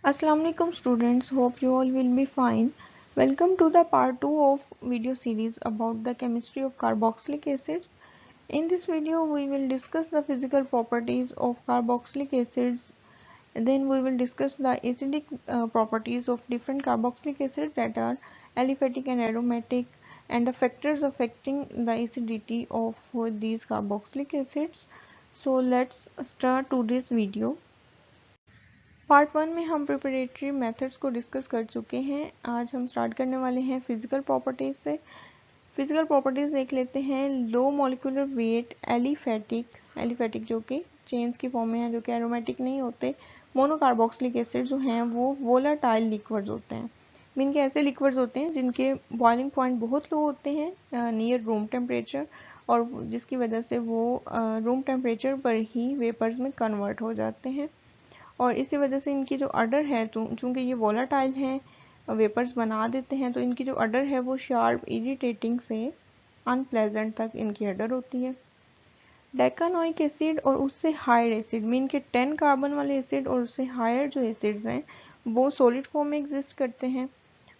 Assalamu alaikum students, hope you all will be fine. Welcome to the part 2 of video series about the chemistry of carboxylic acids. In this video we will discuss the physical properties of carboxylic acids. Then we will discuss the acidic properties of different carboxylic acids that are aliphatic and aromatic, and the factors affecting the acidity of these carboxylic acids. So let's start today's video. Part 1 में हम preparatory methods को discuss कर चुके हैं। आज हम start करने वाले हैं फिजिकल प्रॉपर्टीज से। फिजिकल प्रॉपर्टीज देख लेते हैं। लो मॉलिक्यूलर वेट एलिफेटिक जो कि चेन्स की फॉर्म में है, जो कि एरोमेटिक नहीं होते। मोनोकार्बोक्सिलिक एसिड जो हैं वो वोलाटाइल लिक्विड्स होते हैं। मीन के ऐसे लिक्विड्स होते हैं जिनके बॉइलिंग पॉइंट बहुत लो होते हैं नियर रूम टेम्परेचर, और जिसकी वजह से वो रूम टेम्परेचर पर ही वेपर्स में कन्वर्ट हो जाते हैं। और इसी वजह से इनकी जो अडर है, तो चूँकि ये वोलाटाइल हैं, वेपर्स बना देते हैं, तो इनकी जो अडर है वो शार्प इरिटेटिंग से अनप्लेजेंट तक इनकी अडर होती है। डेकानोइक एसिड और उससे हायर एसिड, मीन के 10 कार्बन वाले एसिड और उससे हायर जो एसिड्स हैं वो सॉलिड फॉर्म में एग्जिस्ट करते हैं,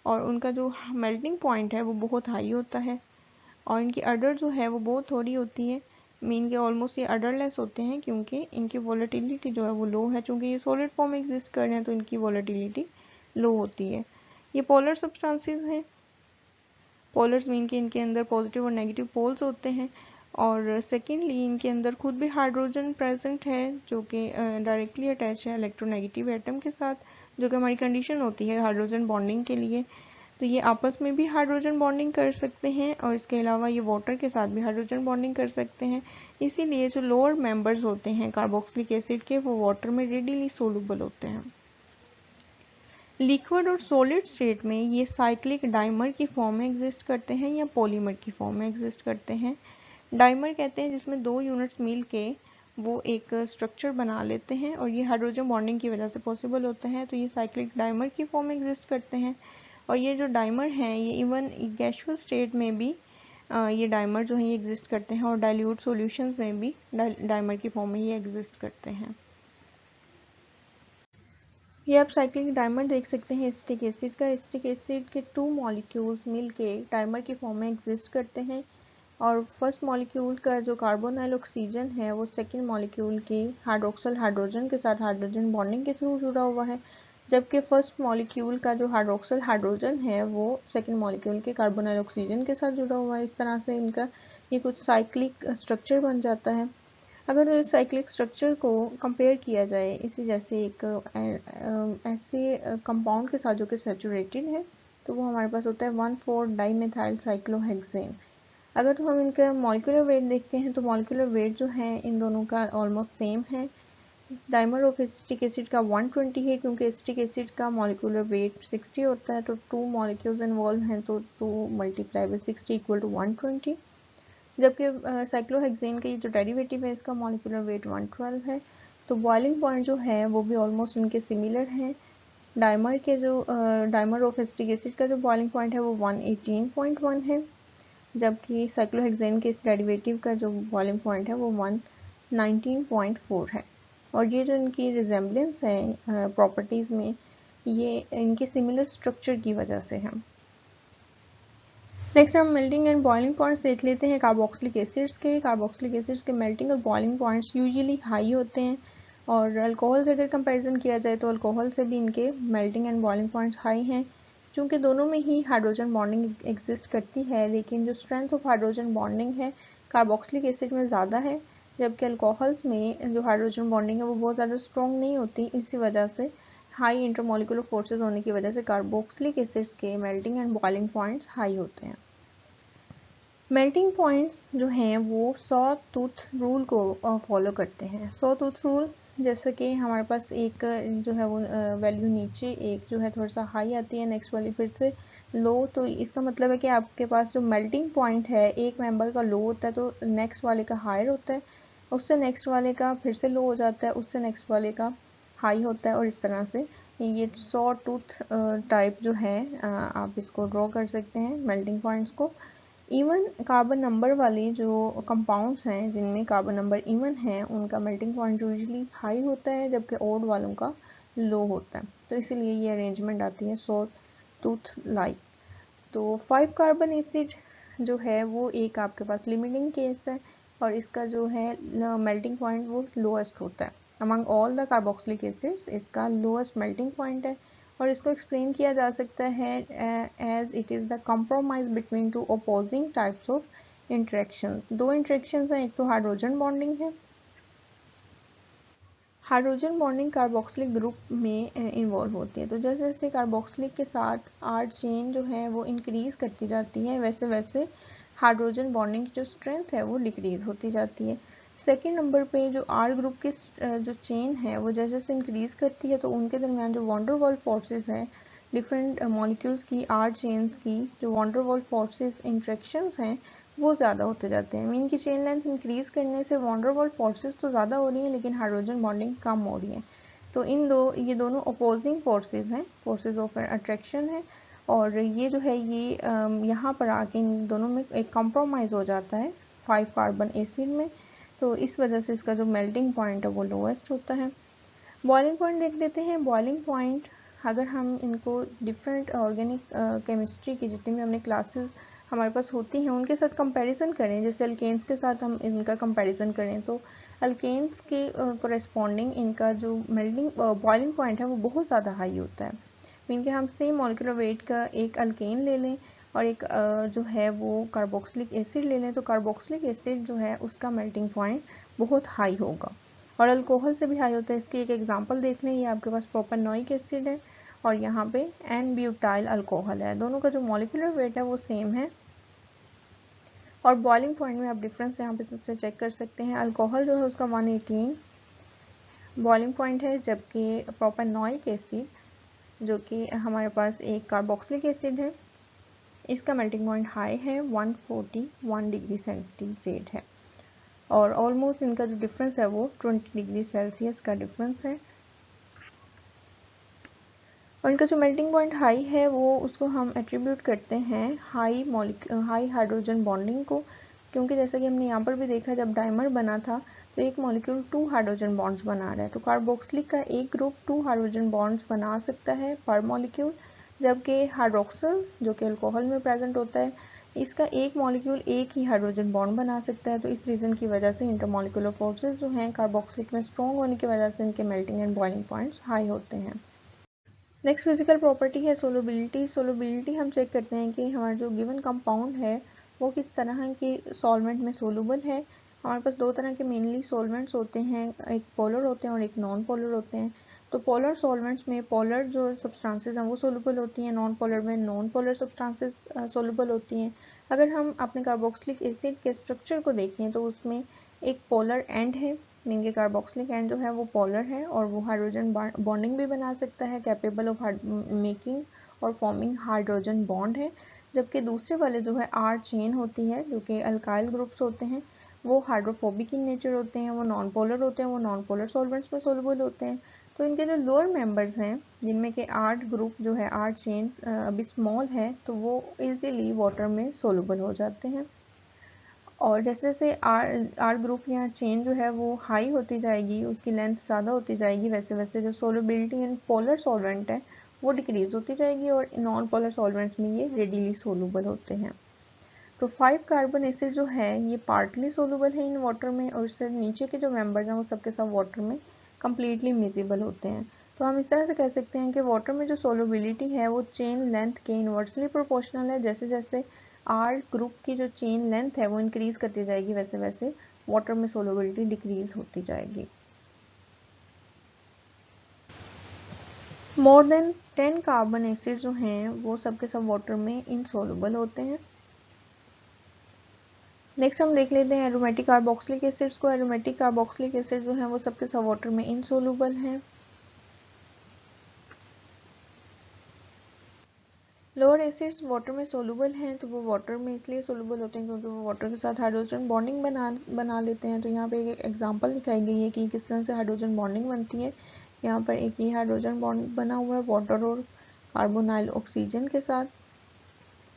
और उनका जो मेल्टिंग पॉइंट है वो बहुत हाई होता है, और इनकी अडर जो है वो बहुत थोड़ी होती है। मीन के ऑलमोस्ट ये अडरलेस होते हैं, क्योंकि इनकी वॉलेटिलिटी जो है वो लो है। चूँकि ये सॉलिड फॉर्म में एग्जिस्ट कर रहे हैं तो इनकी वॉलेटिलिटी लो होती है। ये पोलर सब्सटेंसेस हैं। पोलर्स मीन के इनके अंदर पॉजिटिव और नेगेटिव पोल्स होते हैं, और सेकेंडली इनके अंदर खुद भी हाइड्रोजन प्रेजेंट है, जो कि डायरेक्टली अटैच है इलेक्ट्रोनेगेटिव एटम के साथ, जो कि हमारी कंडीशन होती है हाइड्रोजन बॉन्डिंग के लिए। तो ये आपस में भी हाइड्रोजन बॉन्डिंग कर सकते हैं, और इसके अलावा ये वाटर के साथ भी हाइड्रोजन बॉन्डिंग कर सकते हैं। इसीलिए जो लोअर मेंबर्स होते हैं कार्बोक्सिलिक एसिड के, वो वाटर में रेडिली सोलूबल होते हैं। लिक्विड और सॉलिड स्टेट में ये साइक्लिक डाइमर की फॉर्म में एग्जिस्ट करते हैं या पॉलीमर की फॉर्म में एग्जिस्ट करते हैं। डाइमर कहते हैं जिसमें दो यूनिट्स मिल के वो एक स्ट्रक्चर बना लेते हैं, और ये हाइड्रोजन बॉन्डिंग की वजह से पॉसिबल होता है। तो ये साइक्लिक डाइमर की फॉर्म में एग्जिस्ट करते हैं। और ये जो डाइमर हैं ये इवन गैसियस स्टेट में भी ये डाइमर जो है ये एग्जिस्ट करते हैं, और डाइल्यूट सॉल्यूशंस में भी डाइमर की फॉर्म में ये एग्जिस्ट करते हैं। ये आप साइक्लिक डाइमर देख सकते हैं एसिटिक एसिड का। एसिटिक एसिड के 2 मॉलिक्यूल्स मिलके डाइमर की फॉर्म में एग्जिस्ट करते हैं, और फर्स्ट मॉलिक्यूल का जो कार्बोनाइल ऑक्सीजन है वो सेकंड मॉलिक्यूल की हाइड्रोक्सल हाइड्रोजन के साथ हाइड्रोजन बॉन्डिंग के थ्रू जुड़ा हुआ है, जबकि फर्स्ट मॉलिक्यूल का जो हाइड्रोक्सल हाइड्रोजन है वो सेकंड मॉलिक्यूल के कार्बोनाइल ऑक्सीजन के साथ जुड़ा हुआ है। इस तरह से इनका ये कुछ साइक्लिक स्ट्रक्चर बन जाता है। अगर साइक्लिक स्ट्रक्चर को कंपेयर किया जाए इसी जैसे एक ऐसे कंपाउंड के साथ जो कि सैचुरेटेड है, तो वो हमारे पास होता है 1,4-डाइमेथाइल साइक्लोहेक्सेन। अगर तो हम इनका मॉलिक्यूलर वेट देखते हैं तो मॉलिक्यूलर वेट जो है इन दोनों का ऑलमोस्ट सेम है। डाइमर ऑफ एसिटिक एसिड का 120 है, क्योंकि एसिटिक एसिड का मॉलिक्यूलर वेट 60 होता है, तो 2 मॉलिक्यूल्स इन्वॉल्व हैं, तो 2 मल्टीप्लाई बाई 60 इक्वल टू 120। जबकि साइक्लोहेक्सेन का ये जो डेरिवेटिव है इसका मॉलिक्यूलर वेट 112 है। तो बॉइलिंग पॉइंट जो है वो भी ऑलमोस्ट इनके सिमिलर हैं। डाइमर के जो डाइमर ऑफ एसिटिक एसिड का जो बॉइलिंग पॉइंट है वो 118.1 है, जबकि साइक्लोहेक्सेन के इस डेरिवेटिव का जो बॉइलिंग पॉइंट है वो 119.4 है। और ये जो इनकी रिजेम्बलेंस है प्रॉपर्टीज़ में, ये इनके सिमिलर स्ट्रक्चर की वजह से है। नेक्स्ट हम मेल्टिंग एंड बॉइलिंग पॉइंट्स देख लेते हैं कार्बोक्सिलिक एसिड्स के। कार्बोक्सिलिक एसिड्स के मेल्टिंग और बॉइलिंग पॉइंट्स यूजुअली हाई होते हैं, और अल्कोहल से अगर कंपैरिजन किया जाए तो अल्कोहल से भी इनके melting and boiling points high हैं। चूँकि दोनों में ही हाइड्रोजन बॉन्डिंग एग्जिस्ट करती है, लेकिन जो स्ट्रेंथ ऑफ हाइड्रोजन बॉन्डिंग है कार्बोक्सिलिक एसिड में ज़्यादा है, जबकि अल्कोहल्स में जो हाइड्रोजन बॉन्डिंग है वो बहुत ज़्यादा स्ट्रॉन्ग नहीं होती। इसी वजह से हाई इंटरमोलिकुलर फोर्सेज होने की वजह से कार्बोक्सिलिक एसिड्स के melting and boiling points high होते हैं। मेल्टिंग पॉइंट्स जो हैं वो सॉ टूथ रूल को फॉलो करते हैं। सॉ टूथ रूल जैसे कि हमारे पास एक जो है वो वैल्यू नीचे एक जो है थोड़ा सा हाई आती है, नेक्स्ट वाली फिर से लो, तो इसका मतलब है कि आपके पास जो मेल्टिंग पॉइंट है एक मेंबर का लो होता है तो नेक्स्ट वाले का हायर होता है, उससे नेक्स्ट वाले का फिर से लो हो जाता है, उससे नेक्स्ट वाले का हाई होता है, और इस तरह से ये सॉ टूथ टाइप जो है आप इसको ड्रॉ कर सकते हैं मेल्टिंग पॉइंट्स को। इवन कार्बन नंबर वाले जो कंपाउंड्स हैं जिनमें कार्बन नंबर इवन है उनका मेल्टिंग पॉइंट यूजुअली हाई होता है, जबकि ओड वालों का लो होता है, तो इसीलिए ये अरेंजमेंट आती है सॉ टूथ लाइक। तो 5 कार्बन एसिड जो है वो एक आपके पास लिमिटिंग केस है, और इसका जो है मेल्टिंग पॉइंट वो लोएस्ट होता है among all the carboxylic acids, इसका लोएस्ट मेल्टिंग पॉइंट है। और इसको एक्सप्लेन किया जा सकता है as it is the compromise between two opposing types of interactions. दो इंटरेक्शंस हैं, एक तो हाइड्रोजन बॉन्डिंग है। हाइड्रोजन बॉन्डिंग कार्बोक्सिलिक ग्रुप में इन्वॉल्व होती है। तो जैसे जैसे कार्बोक्सिलिक के साथ आर चेन जो है वो इंक्रीज करती जाती है, वैसे वैसे हाइड्रोजन बॉन्डिंग की जो स्ट्रेंथ है वो डिक्रीज होती जाती है। सेकेंड नंबर पे जो आर ग्रुप की जो चेन है वो जैसे जैसे इंक्रीज करती है, तो उनके दरमियान जो वॉन्डर वॉल फोर्सेस हैं डिफरेंट मॉलिक्यूल्स की आर चेन्स की जो वॉन्डर वॉल फोर्सेस इंट्रैक्शंस हैं वो ज़्यादा होते जाते हैं। मीन की चेन लेंथ इंक्रीज करने से वॉन्डर वॉल फोर्सेस तो ज़्यादा हो रही हैं, लेकिन हाइड्रोजन बॉन्डिंग कम हो रही है। तो ये दोनों अपोजिंग फोर्सेस हैं, फोर्सेस ऑफ अट्रैक्शन है, और ये जो है ये यहाँ पर आके इन दोनों में एक कॉम्प्रोमाइज़ हो जाता है 5 कार्बन एसिड में। तो इस वजह से इसका जो मेल्टिंग पॉइंट है वो लोएस्ट होता है। बॉइलिंग पॉइंट देख लेते हैं। बॉइलिंग पॉइंट अगर हम इनको डिफरेंट ऑर्गेनिक केमिस्ट्री की जितनी भी हमने क्लासेस हमारे पास होती हैं उनके साथ कंपैरिजन करें, जैसे अल्केन्स के साथ हम इनका कंपैरिजन करें, तो अल्केन्स के कोरेस्पॉन्डिंग इनका जो मेल्टिंग बॉइलिंग पॉइंट है वो बहुत ज़्यादा हाई होता है। मीन कि हम सेम मॉलिक्यूलर वेट का एक अल्केन ले लें और एक जो है वो कार्बोक्सिलिक एसिड ले लें, तो कार्बोक्सिलिक एसिड जो है उसका मेल्टिंग पॉइंट बहुत हाई होगा और अल्कोहल से भी हाई होता है। इसकी एक एग्जांपल देख लें, ये आपके पास प्रोपेनोइक एसिड है और यहाँ पे एन ब्यूटाइल अल्कोहल है, दोनों का जो मॉलिक्यूलर वेट है वो सेम है। और बॉइलिंग पॉइंट में आप डिफरेंस यहाँ पे से चेक कर सकते हैं। अल्कोहल जो है उसका 118 बॉइलिंग पॉइंट है, जबकि प्रोपेनोइक एसिड जो कि हमारे पास एक कार्बोक्सिलिक एसिड है इसका मेल्टिंग पॉइंट हाई है, 141 डिग्री सेंटीग्रेड है, और ऑलमोस्ट इनका जो डिफरेंस है वो 20 डिग्री सेल्सियस का डिफरेंस है। और इनका जो मेल्टिंग पॉइंट हाई है वो उसको हम एट्रीब्यूट करते हैं हाई हाइड्रोजन बॉन्डिंग को, क्योंकि जैसा कि हमने यहाँ पर भी देखा जब डाइमर बना था तो एक मॉलिक्यूल 2 हाइड्रोजन बॉन्ड्स बना रहा है, तो कार्बोक्सिलिक का एक ग्रुप 2 हाइड्रोजन बॉन्ड्स बना सकता है पर मॉलिक्यूल, जबकि हाइड्रोक्सिल जो कि अल्कोहल में प्रेजेंट होता है इसका एक मॉलिक्यूल एक ही हाइड्रोजन बॉन्ड बना सकता है। तो इस रीज़न की वजह से इंटरमॉलिक्यूलर फोर्सेस जो हैं कार्बोक्सिलिक में स्ट्रॉन्ग होने की वजह से इनके melting and boiling points high होते हैं। नेक्स्ट फिजिकल प्रॉपर्टी है सोलबिलिटी। सोलबिलिटी हम चेक करते हैं कि हमारा जो गिवन कंपाउंड है वो किस तरह के सॉल्वेंट में सोलूबल है। हमारे पास दो तरह के मेनली सॉल्वेंट्स होते हैं, एक पोलर होते हैं और एक नॉन पोलर होते हैं। तो पोलर सॉल्वेंट्स में पोलर जो सब्सटेंसेस हैं वो सोलूबल होती हैं, नॉन पोलर में नॉन पोलर सब्सटेंसेस सोलूबल होती हैं। अगर हम अपने कार्बोक्सिलिक एसिड के स्ट्रक्चर को देखें तो उसमें एक पोलर एंड है, मीन के कार्बोक्सिलिक एंड जो है वो पोलर है और वो हाइड्रोजन बॉन्डिंग भी बना सकता है, कैपेबल ऑफ मेकिंग और फॉर्मिंग हाइड्रोजन बॉन्ड है। जबकि दूसरे वाले जो है आर चेन होती है जो कि अल्काइल ग्रुप्स होते हैं वो हाइड्रोफोबिक इन नेचर होते हैं, वो नॉन पोलर होते हैं, वो नॉन पोलर सॉल्वेंट्स में सोलबल होते हैं। तो इनके जो लोअर मेंबर्स हैं जिनमें के आर ग्रुप जो है आर चेन अभी स्मॉल है तो वो इजीली वाटर में सोलबल हो जाते हैं। और जैसे जैसे आर ग्रुप या चेन जो है वो हाई होती जाएगी, उसकी लेंथ ज़्यादा होती जाएगी, वैसे वैसे जो सोलबिलिटी इन पोलर सॉल्वेंट है वो डिक्रीज होती जाएगी और नॉन पोलर सॉल्वेंट्स में ये रेडिली सोलूबल होते हैं। तो 5 कार्बन एसिड जो है ये पार्टली सोलूबल है इन वाटर में, और इससे नीचे के जो मेंबर्स हैं वो सबके सब वाटर में कम्प्लीटली मिजिबल होते हैं। तो हम इस तरह से कह सकते हैं कि वाटर में जो सोलबिलिटी है वो चेन लेंथ के इनवर्सली प्रोपोर्शनल है। जैसे जैसे आर ग्रुप की जो चेन लेंथ है वो इंक्रीज करती जाएगी वैसे वैसे वाटर में सोलबिलिटी डिक्रीज होती जाएगी। मोर देन 10 कार्बन एसिड जो हैं वो सबके सब वाटर में इनसोलुबल होते हैं। नेक्स्ट हम देख लेते हैं एरोमेटिक कार्बोक्सिलिक एसिड्स को। एरोमेटिक कार्बोक्सिलिक एसिड जो है वो सबके सब वाटर में इनसोलुबल हैं। लोअर एसिड्स वाटर में सोलूबल हैं, तो वो वाटर में इसलिए सोलूबल होते हैं क्योंकि वो वाटर के साथ हाइड्रोजन बॉन्डिंग बना लेते हैं। तो यहाँ पे एक एग्जांपल दिखाई गई है कि किस तरह से हाइड्रोजन बॉन्डिंग बनती है। यहाँ पर एक ये हाइड्रोजन बॉन्ड बना हुआ है वाटर और कार्बोनाइल ऑक्सीजन के साथ,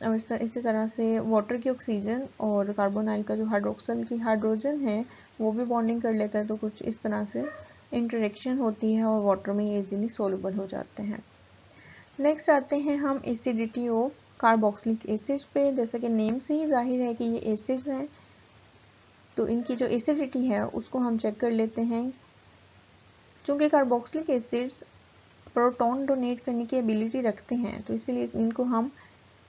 और इसी तरह से वाटर की ऑक्सीजन और कार्बोनाइल का जो हाइड्रोक्सल की हाइड्रोजन है वो भी बॉन्डिंग कर लेता है। तो कुछ इस तरह से इंटरेक्शन होती है और वाटर में इजीली सोलुबल हो जाते हैं। नेक्स्ट आते हैं हम एसिडिटी ऑफ कार्बोक्सिलिक एसिड्स पे। जैसे कि नेम से ही जाहिर है कि ये एसिड्स हैं, तो इनकी जो एसिडिटी है उसको हम चेक कर लेते हैं। चूँकि कार्बोक्सिलिक एसिड्स प्रोटॉन डोनेट करने की एबिलिटी रखते हैं, तो इसीलिए इनको हम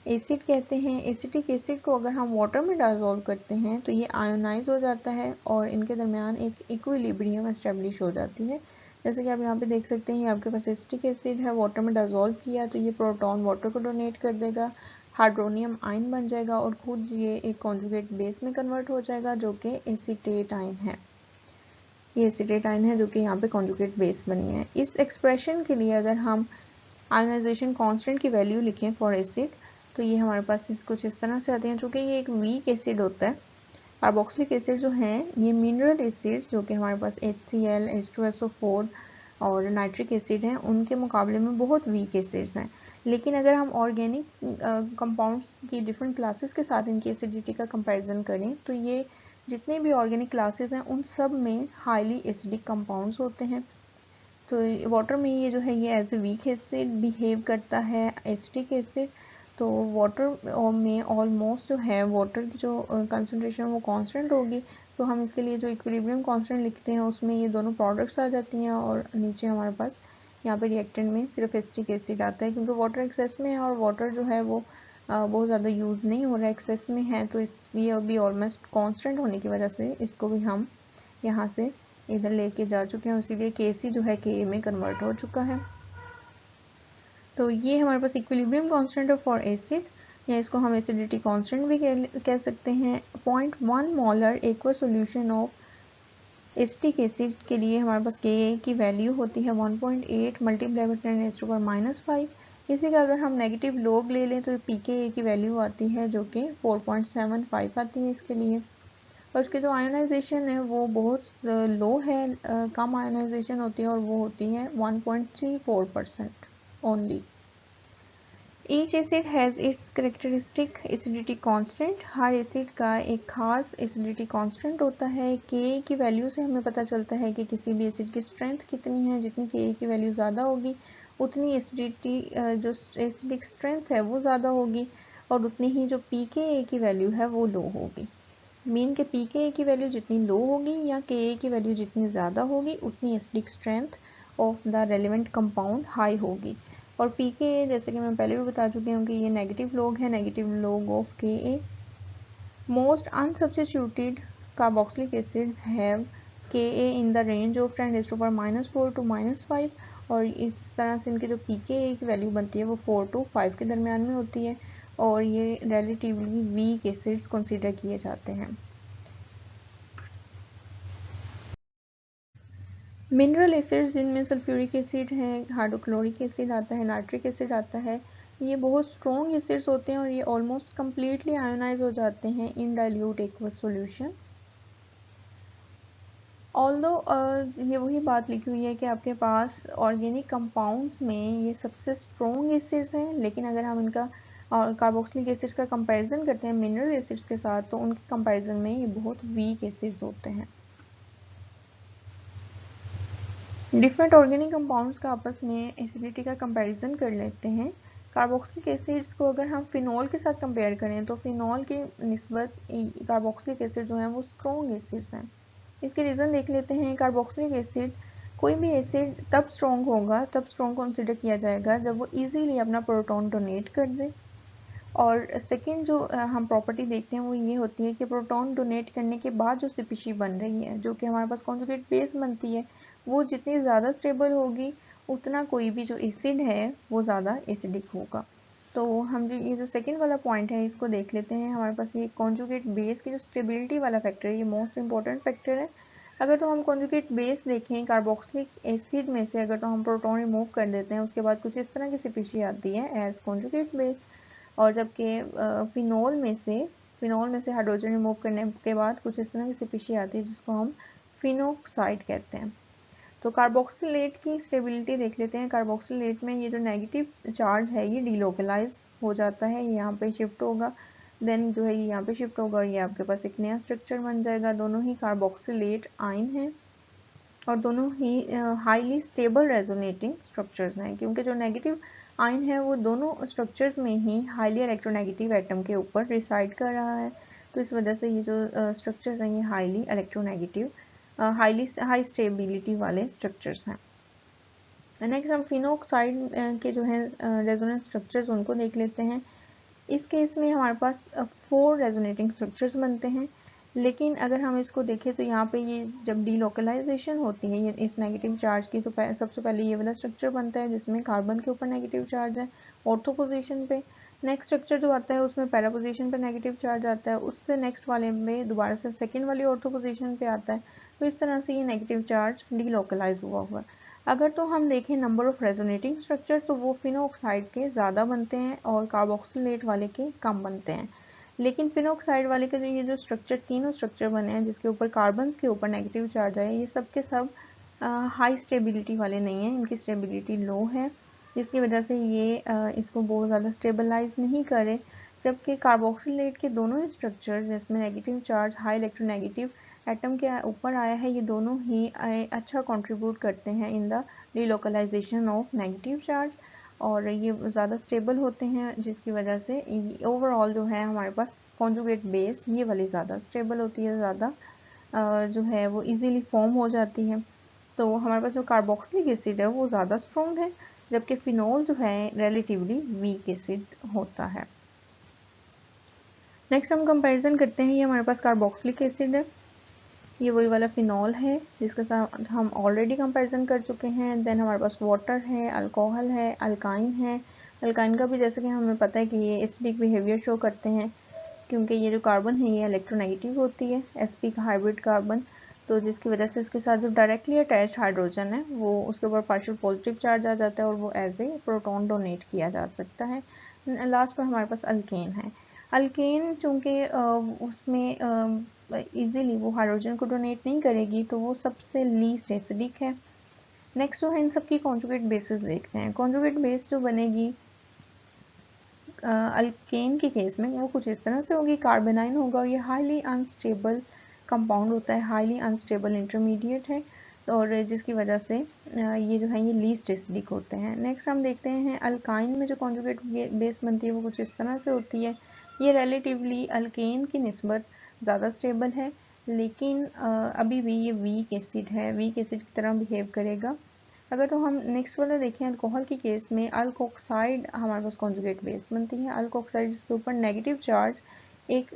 एसिड कहते हैं। एसिटिक एसिड को अगर हम वाटर में डिसॉल्व करते हैं तो ये आयोनाइज हो जाता है और इनके दरमियान एक इक्विलिब्रियम एस्टेब्लिश हो जाती है। जैसे कि आप यहाँ पे देख सकते हैं, आपके पास एसिटिक एसिड है, वाटर में डिसॉल्व किया तो ये प्रोटॉन वाटर को डोनेट कर देगा, हाइड्रोनियम आयन बन जाएगा और खुद ये एक कॉन्जुगेट बेस में कन्वर्ट हो जाएगा जो कि एसीटेट आयन है। ये एसीटेट आयन है जो कि यहाँ पे कॉन्जुगेट बेस बनी है। इस एक्सप्रेशन के लिए अगर हम आयोनाइजेशन कांस्टेंट की वैल्यू लिखें फॉर एसिड, तो ये हमारे पास कुछ इस तरह से आते हैं। चूँकि ये एक वीक एसिड होता है, कार्बोक्सिलिक एसिड जो हैं ये मिनरल एसिड्स जो कि हमारे पास HCl, H2SO4 और नाइट्रिक एसिड हैं, उनके मुकाबले में बहुत वीक एसिड्स हैं। लेकिन अगर हम ऑर्गेनिक कंपाउंड्स की डिफरेंट क्लासेस के साथ इनकी एसिडिटी का कंपैरिजन करें तो ये जितने भी ऑर्गेनिक क्लासेस हैं उन सब में हाईली एसिडिक कंपाउंड्स होते हैं। तो वाटर में ये जो है ये as a weak acid behave करता है, एसिटिक एसिड। तो वाटर में ऑलमोस्ट जो है वाटर की जो कंसनट्रेशन वो कांस्टेंट होगी, तो हम इसके लिए जो इक्विलिब्रियम कांस्टेंट लिखते हैं उसमें ये दोनों प्रोडक्ट्स आ जाती हैं और नीचे हमारे पास यहाँ पे रिएक्टेंट में सिर्फ एसिटिक एसिड आता है। क्योंकि वाटर एक्सेस में है और वाटर जो है वो बहुत ज़्यादा यूज़ नहीं हो रहा है, एक्सेस में है, तो इसलिए अभी ऑलमोस्ट कांस्टेंट होने की वजह से इसको भी हम यहाँ से इधर लेके जा चुके हैं, इसीलिए KC जो है KA में कन्वर्ट हो चुका है। तो ये हमारे पास इक्विलिब्रियम कांस्टेंट है फॉर एसिड, या इसको हम एसिडिटी कांस्टेंट भी कह सकते हैं। 0.1 molar aqua solution of acetic acid के लिए हमारे पास KA की वैल्यू होती है 1.8 मल्टीप्लाई बाय 10⁻⁵। इसी का अगर हम नेगेटिव लोग ले लें तो pKa की वैल्यू आती है जो कि 4.75 आती है इसके लिए। और उसकी जो आयोनाइजेशन है वो बहुत लो है, कम आयोनाइजेशन होती है और वो होती है 1.34% only. Each acid has its characteristic acidity constant. Her acid का एक खास एसिडिटी कांस्टेंट होता है। के की वैल्यू से हमें पता चलता है कि किसी भी एसिड की स्ट्रेंथ कितनी है। जितनी के की वैल्यू ज़्यादा होगी उतनी एसिडिटी जो एसिडिक स्ट्रेंथ है वो ज़्यादा होगी और उतनी ही जो pKa की वैल्यू है वो लो होगी। मीन के pKa की वैल्यू जितनी लो होगी या Ka की वैल्यू जितनी ज़्यादा होगी उतनी acidic strength of the relevant compound high होगी। और pKa जैसे कि मैं पहले भी बता चुकी हूँ कि ये नेगेटिव लोग है, negative log of Ka। Most unsubstituted carboxylic acids have Ka in the range of 10⁻⁴ to -5 और इस तरह से इनकी जो pKa की वैल्यू बनती है वो 4 to 5 के दरमियान में होती है और ये रिलेटिवली वीक एसिड्स कंसीडर किए जाते हैं। मिनरल एसिड्स जिनमें सल्फ्यूरिक एसिड है, हाइड्रोक्लोरिक एसिड आता है, नाइट्रिक एसिड आता है, ये बहुत स्ट्रॉन्ग एसिड्स होते हैं और ये ऑलमोस्ट कम्प्लीटली आयोनाइज हो जाते हैं इन डाइल्यूट एक्वस सॉल्यूशन। ऑल्दो ये वही बात लिखी हुई है कि आपके पास ऑर्गेनिक कंपाउंड्स में ये सबसे स्ट्रॉन्ग एसिड्स हैं, लेकिन अगर हम इनका कार्बोक्सिलिक एसिड्स का कंपैरिजन करते हैं मिनरल एसिड्स के साथ तो उनके कंपैरिजन में ये बहुत वीक एसिड्स होते हैं। डिफरेंट ऑर्गेनिक कंपाउंड्स का आपस में एसिडिटी का कंपैरिजन कर लेते हैं। कार्बोक्सिलिक एसिड्स को अगर हम फिनॉल के साथ कंपेयर करें तो फिनॉल की निस्बत कार्बोक्सिलिक एसिड जो हैं वो स्ट्रॉन्ग एसिड्स हैं। इसके रीज़न देख लेते हैं। कार्बोक्सिलिक एसिड, कोई भी एसिड तब स्ट्रॉन्ग होगा, तब स्ट्रॉन्ग कंसिडर किया जाएगा जब वो ईजीली अपना प्रोटॉन डोनेट कर दे। और सेकेंड जो हम प्रॉपर्टी देखते हैं वो ये होती है कि प्रोटॉन डोनेट करने के बाद जो स्पीशी बन रही है, जो कि हमारे पास कॉन्जुगेट बेस बनती है, वो जितनी ज़्यादा स्टेबल होगी उतना कोई भी जो एसिड है वो ज़्यादा एसिडिक होगा। तो हम जो ये जो सेकेंड वाला पॉइंट है इसको देख लेते हैं। हमारे पास ये कॉन्जुगेट बेस की जो स्टेबिलिटी वाला फैक्टर है ये मोस्ट इंपॉर्टेंट फैक्टर है। अगर तो हम कॉन्जुगेट बेस देखें कार्बोक्सिलिक एसिड में से अगर तो हम प्रोटॉन रिमूव कर देते हैं उसके बाद कुछ इस तरह की स्पीशी आती है एज कॉन्जुगेट बेस। और जबकि फिनोल में से हाइड्रोजन रिमूव करने के बाद कुछ इस तरह की स्पीशी आती है जिसको हम फिनोक्साइड कहते हैं। तो कार्बोक्सिलेट की स्टेबिलिटी देख लेते हैं। कार्बोक्सिलेट में ये जो नेगेटिव चार्ज है ये डीलोकलाइज हो जाता है, ये यहाँ पे शिफ्ट होगा, देन जो है ये यहाँ पे शिफ्ट होगा और ये आपके पास एक नया स्ट्रक्चर बन जाएगा। दोनों ही कार्बोक्सिलेट आयन है। और दोनों ही हाईली स्टेबल रेजोनेटिंग स्ट्रक्चर्स हैं, क्योंकि जो नेगेटिव आयन है वो दोनों स्ट्रक्चर्स में ही हाईली इलेक्ट्रोनेगेटिव एटम के ऊपर रिसाइड कर रहा है। तो इस वजह से ये जो स्ट्रक्चर्स हैं ये हाईली इलेक्ट्रोनेगेटिव हाई स्टेबिलिटी वाले स्ट्रक्चर्स हैं। नेक्स्ट हम फिनोक्साइड के जो है रेजोनेंस स्ट्रक्चर्स उनको देख लेते हैं। इस केस में हमारे पास 4 रेजोनेटिंग स्ट्रक्चर्स बनते हैं, लेकिन अगर हम इसको देखें तो यहाँ पे ये जब डीलोकलाइजेशन होती है ये इस नेगेटिव चार्ज की, तो सबसे पहले ये वाला स्ट्रक्चर बनता है जिसमें कार्बन के ऊपर नेगेटिव चार्ज है ऑर्थो पोजीशन पे। नेक्स्ट स्ट्रक्चर जो आता है उसमें पैरा पोजीशन पे नेगेटिव चार्ज आता है, उससे नेक्स्ट वाले में दोबारा से सेकेंड वाली ऑर्थो पोजीशन पे आता है। तो इस तरह से ये नेगेटिव चार्ज डीलोकलाइज हुआ है। अगर तो हम देखें नंबर ऑफ रेजोनेटिंग स्ट्रक्चर तो वो फिनोक्साइड के ज़्यादा बनते हैं और कार्बोक्सिलेट वाले के कम बनते हैं। लेकिन फिनोक्साइड वाले के ये जो स्ट्रक्चर तीनों स्ट्रक्चर बने हैं जिसके ऊपर कार्बन के ऊपर नेगेटिव चार्ज है, ये सब के सब हाई स्टेबिलिटी वाले नहीं हैं, इनकी स्टेबिलिटी लो है, जिसकी वजह से ये इसको बहुत ज़्यादा स्टेबलाइज नहीं करे। जबकि कार्बोक्सिलेट के दोनों स्ट्रक्चर जिसमें negative charge high electronegative atom के ऊपर आया है, ये दोनों ही अच्छा कंट्रीब्यूट करते हैं in the delocalization of negative charge, और ये ज़्यादा स्टेबल होते हैं, जिसकी वजह से ओवरऑल जो है हमारे पास कॉन्जुगेट बेस ये वाली ज़्यादा स्टेबल होती है, ज़्यादा जो है वो इजीली फॉर्म हो जाती है। तो हमारे पास जो कार्बोक्सिलिक एसिड है वो ज़्यादा स्ट्रॉन्ग है, जबकि फिनोल जो है रिलेटिवली वीक एसिड होता है। नेक्स्ट हम कंपैरिजन करते हैं, ये हमारे पास कार्बोक्सिलिक एसिड है, ये वही वाला फिनॉल है जिसके साथ हम ऑलरेडी कंपैरिजन कर चुके हैं। देन हमारे पास वाटर है, अल्कोहल है, अल्काइन है। अल्काइन का भी जैसे कि हमें पता है कि ये एसिडिक बिहेवियर शो करते हैं, क्योंकि ये जो कार्बन है ये इलेक्ट्रोनेगेटिव होती है, sp का हाइब्रिड कार्बन, तो जिसकी वजह से इसके साथ जो डायरेक्टली अटैच्ड हाइड्रोजन है वो उसके ऊपर पार्शियल पॉजिटिव चार्ज आ जाता है और वो एज ए प्रोटॉन डोनेट किया जा सकता है। लास्ट पर हमारे पास अल्केन है। अल्केन चूँकि उसमें इजीली वो हाइड्रोजन को डोनेट नहीं करेगी, तो वो सबसे लीस्ट एसिडिक है। नेक्स्ट जो है इन सबकी कॉन्जुगेट बेसिस देखते हैं। कॉन्जुगेट बेस जो बनेगी अल्केन के केस में वो कुछ इस तरह से होगी, कार्बेनाइन होगा और ये हाईली अनस्टेबल कंपाउंड होता है, हाईली अनस्टेबल इंटरमीडिएट है, और जिसकी वजह से ये जो है ये लीस्ट एसिडिक होते हैं। नेक्स्ट हम देखते हैं अल्काइन में जो कॉन्जुगेट बेस बनती है वो कुछ इस तरह से होती है, ये रिलेटिवली अल्केन की निस्बत ज़्यादा स्टेबल है, लेकिन अभी भी ये वीक एसिड है, वीक एसिड की तरह बिहेव करेगा। अगर तो हम नेक्स्ट वाला देखें अल्कोहल के केस में, अल्कोक्साइड हमारे पास कॉन्जुगेट बेस बनती है। अल्कोक्साइड जिसके ऊपर नेगेटिव चार्ज एक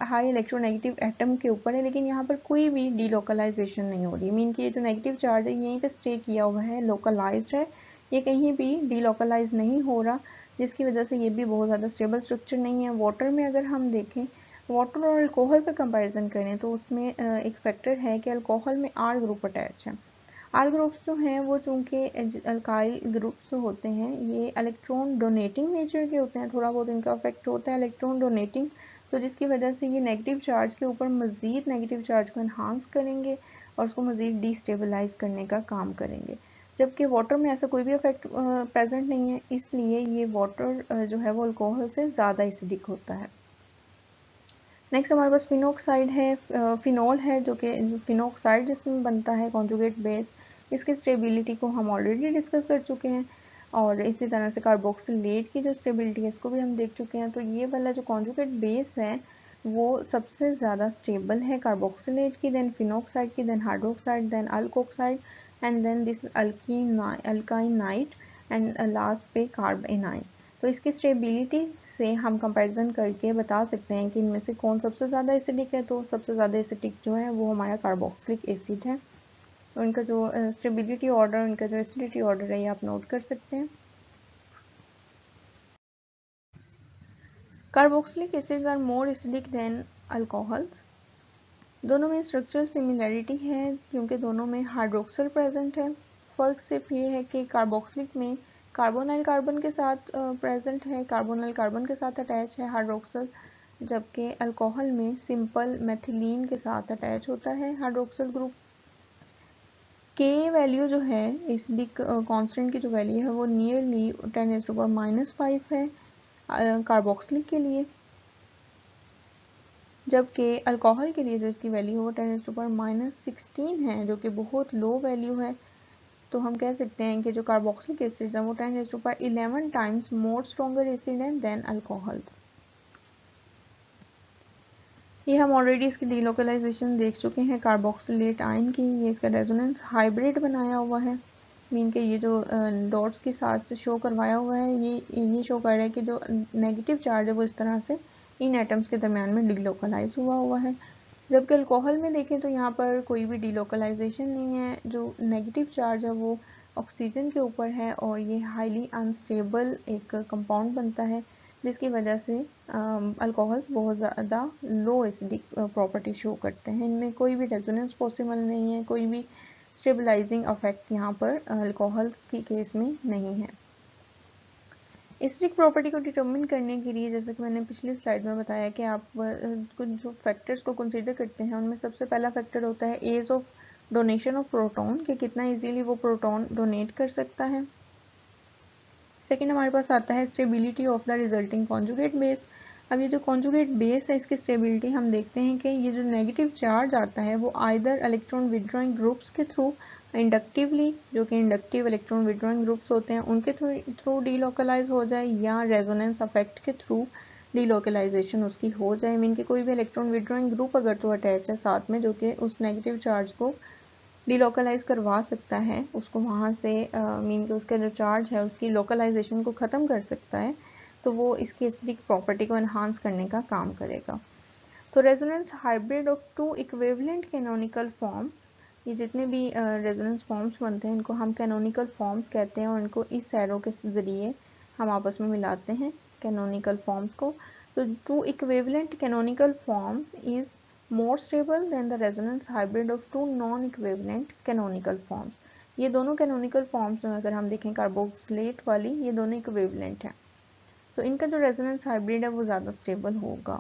हाई इलेक्ट्रोनेगेटिव एटम के ऊपर है, लेकिन यहाँ पर कोई भी डीलोकलाइजेशन नहीं हो रही, मीन कि ये जो नेगेटिव चार्ज है यहीं पे स्टे किया हुआ है, लोकलाइज्ड है, ये कहीं भी डीलोकलाइज नहीं हो रहा, जिसकी वजह से ये भी बहुत ज़्यादा स्टेबल स्ट्रक्चर नहीं है। वाटर में अगर हम देखें, वाटर और अल्कोहल का कंपैरिजन करें तो उसमें एक फैक्टर है कि अल्कोहल में आर ग्रुप अटैच है। आर ग्रुप्स जो हैं वो चूँकि अल्काइल ग्रुप्स होते हैं ये इलेक्ट्रॉन डोनेटिंग नेचर के होते हैं, थोड़ा बहुत इनका इफेक्ट होता है इलेक्ट्रॉन डोनेटिंग, तो जिसकी वजह से ये नेगेटिव चार्ज के ऊपर मज़ीद नेगेटिव चार्ज को इन्हांस करेंगे और उसको मज़ीद डिस्टेबलाइज करने का काम करेंगे। जबकि वाटर में ऐसा कोई भी इफेक्ट प्रेजेंट नहीं है, इसलिए ये वाटर जो है वो अल्कोहल से ज़्यादा एसिडिक होता है। नेक्स्ट हमारे पास फिनोक्साइड है, फिनॉल है, जो कि फिनोक्साइड जिसमें बनता है कॉन्जुगेट बेस, इसकी स्टेबिलिटी को हम ऑलरेडी डिस्कस कर चुके हैं, और इसी तरह से कार्बोक्सिलेट की जो स्टेबिलिटी है इसको भी हम देख चुके हैं। तो ये वाला जो कॉन्जुगेट बेस है वो सबसे ज़्यादा स्टेबल है कार्बोक्सिलेट की, देन फिनोक्साइड की, then hydroxide, then alkoxide, and then this alkynide, and last पे कार्बेनाइन। तो इसकी स्टेबिलिटी से हम कंपैरिजन करके बता सकते हैं कि इनमें से कौन सबसे ज़्यादा एसिडिक है। तो सबसे ज़्यादा एसिडिक जो है वो हमारा कार्बोक्सिलिक एसिड है। और इनका जो स्टेबिलिटी ऑर्डर, इनका जो एसिडिटी ऑर्डर है ये आप नोट कर सकते हैं। Carboxylic acids are more acidic than alcohols. दोनों में स्ट्रक्चरल सिमिलैरिटी है क्योंकि दोनों में हाइड्रोक्सल प्रेजेंट है। फ़र्क सिर्फ ये है कि कार्बोक्सिलिक में कार्बोनाइल कार्बन के साथ प्रेजेंट है, कार्बोनाइल कार्बन के साथ अटैच है हाइड्रोक्सल, जबकि अल्कोहल में सिंपल मेथिलीन के साथ अटैच होता है हाइड्रोक्सल ग्रुप। के वैल्यू जो है एसिडिक कांस्टेंट की जो वैल्यू है वो नियरली 10⁻⁵ है कार्बोक्सिलिक के लिए। जबकि अल्कोहल के लिए जो इसकी वैल्यू है वो 10⁻⁻16 है, जो कि बहुत लो वैल्यू है। तो हम कह सकते हैं कि जो कार्बोक्सिलिक एसिड्स हैं वो 10⁻11 टाइम्स मोर स्ट्रॉन्गर एसिड हैं देन अल्कोहल्स। ये हम ऑलरेडी इसकी डीलोकलाइजेशन देख चुके हैं कार्बोक्सिलेट आयन की। ये इसका रेजोनेंस हाइब्रिड बनाया हुआ है, मीन के ये जो डॉट्स के साथ शो करवाया हुआ है ये शो कर रहा है कि जो नेगेटिव चार्ज है वो इस तरह से इन एटम्स के दरमियान में डीलोकलाइज हुआ है। जबकि अल्कोहल में देखें तो यहाँ पर कोई भी डीलोकलाइजेशन नहीं है, जो नेगेटिव चार्ज है वो ऑक्सीजन के ऊपर है और ये हाईली अनस्टेबल एक कंपाउंड बनता है, जिसकी वजह से अल्कोहल्स बहुत ज़्यादा लो एसिडिक प्रॉपर्टी शो करते हैं। इनमें कोई भी रेजोनेंस पॉसिबल नहीं है, कोई भी स्टेबलाइजिंग इफेक्ट यहाँ पर अल्कोहल्स की केस में नहीं है। एसिडिक प्रॉपर्टी को डिटरमिन करने के लिए, जैसे कि मैंने पिछली स्लाइड में बताया कि आप कुछ जो फैक्टर्स को कंसीडर करते हैं उनमें सबसे पहला फैक्टर होता है ease of donation of proton, कि कितना इजीली वो प्रोटॉन डोनेट कर सकता है। सेकेंड हमारे पास आता है stability of the resulting conjugate base. अब ये जो कॉन्जुगेट बेस है इसकी स्टेबिलिटी हम देखते हैं कि ये जो नेगेटिव चार्ज आता है वो आइदर इलेक्ट्रॉन विड्रॉइंग ग्रुप्स के थ्रू इंडक्टिवली, जो कि इंडक्टिव इलेक्ट्रॉन विड्रॉइंग ग्रुप्स होते हैं उनके थ्रू डीलोकलाइज हो जाए, या रेजोनेंस इफेक्ट के थ्रू डीलोकलाइजेशन उसकी हो जाए। मीन कि कोई भी इलेक्ट्रॉन विड्रॉइंग ग्रुप अगर तो अटैच है साथ में, जो कि उस नेगेटिव चार्ज को डीलोकलाइज करवा सकता है, उसको वहाँ से मीन कि उसका जो चार्ज है उसकी लोकलाइजेशन को ख़त्म कर सकता है, तो वो इसकी एसिडिक प्रॉपर्टी को एनहांस करने का काम करेगा। तो resonance hybrid of two equivalent canonical forms, ये जितने भी रेजोनेंस फॉर्म्स बनते हैं इनको हम कैनोनिकल फॉर्म्स कहते हैं और इनको इस एरो के ज़रिए हम आपस में मिलाते हैं कैनोनिकल फॉर्म्स को। तो two equivalent canonical forms is more stable than the resonance hybrid of two non-equivalent canonical forms। ये दोनों canonical forms में अगर हम देखें कार्बोक्सिलेट वाली, ये दोनों equivalent हैं, तो इनका जो resonance hybrid है वो ज़्यादा stable होगा।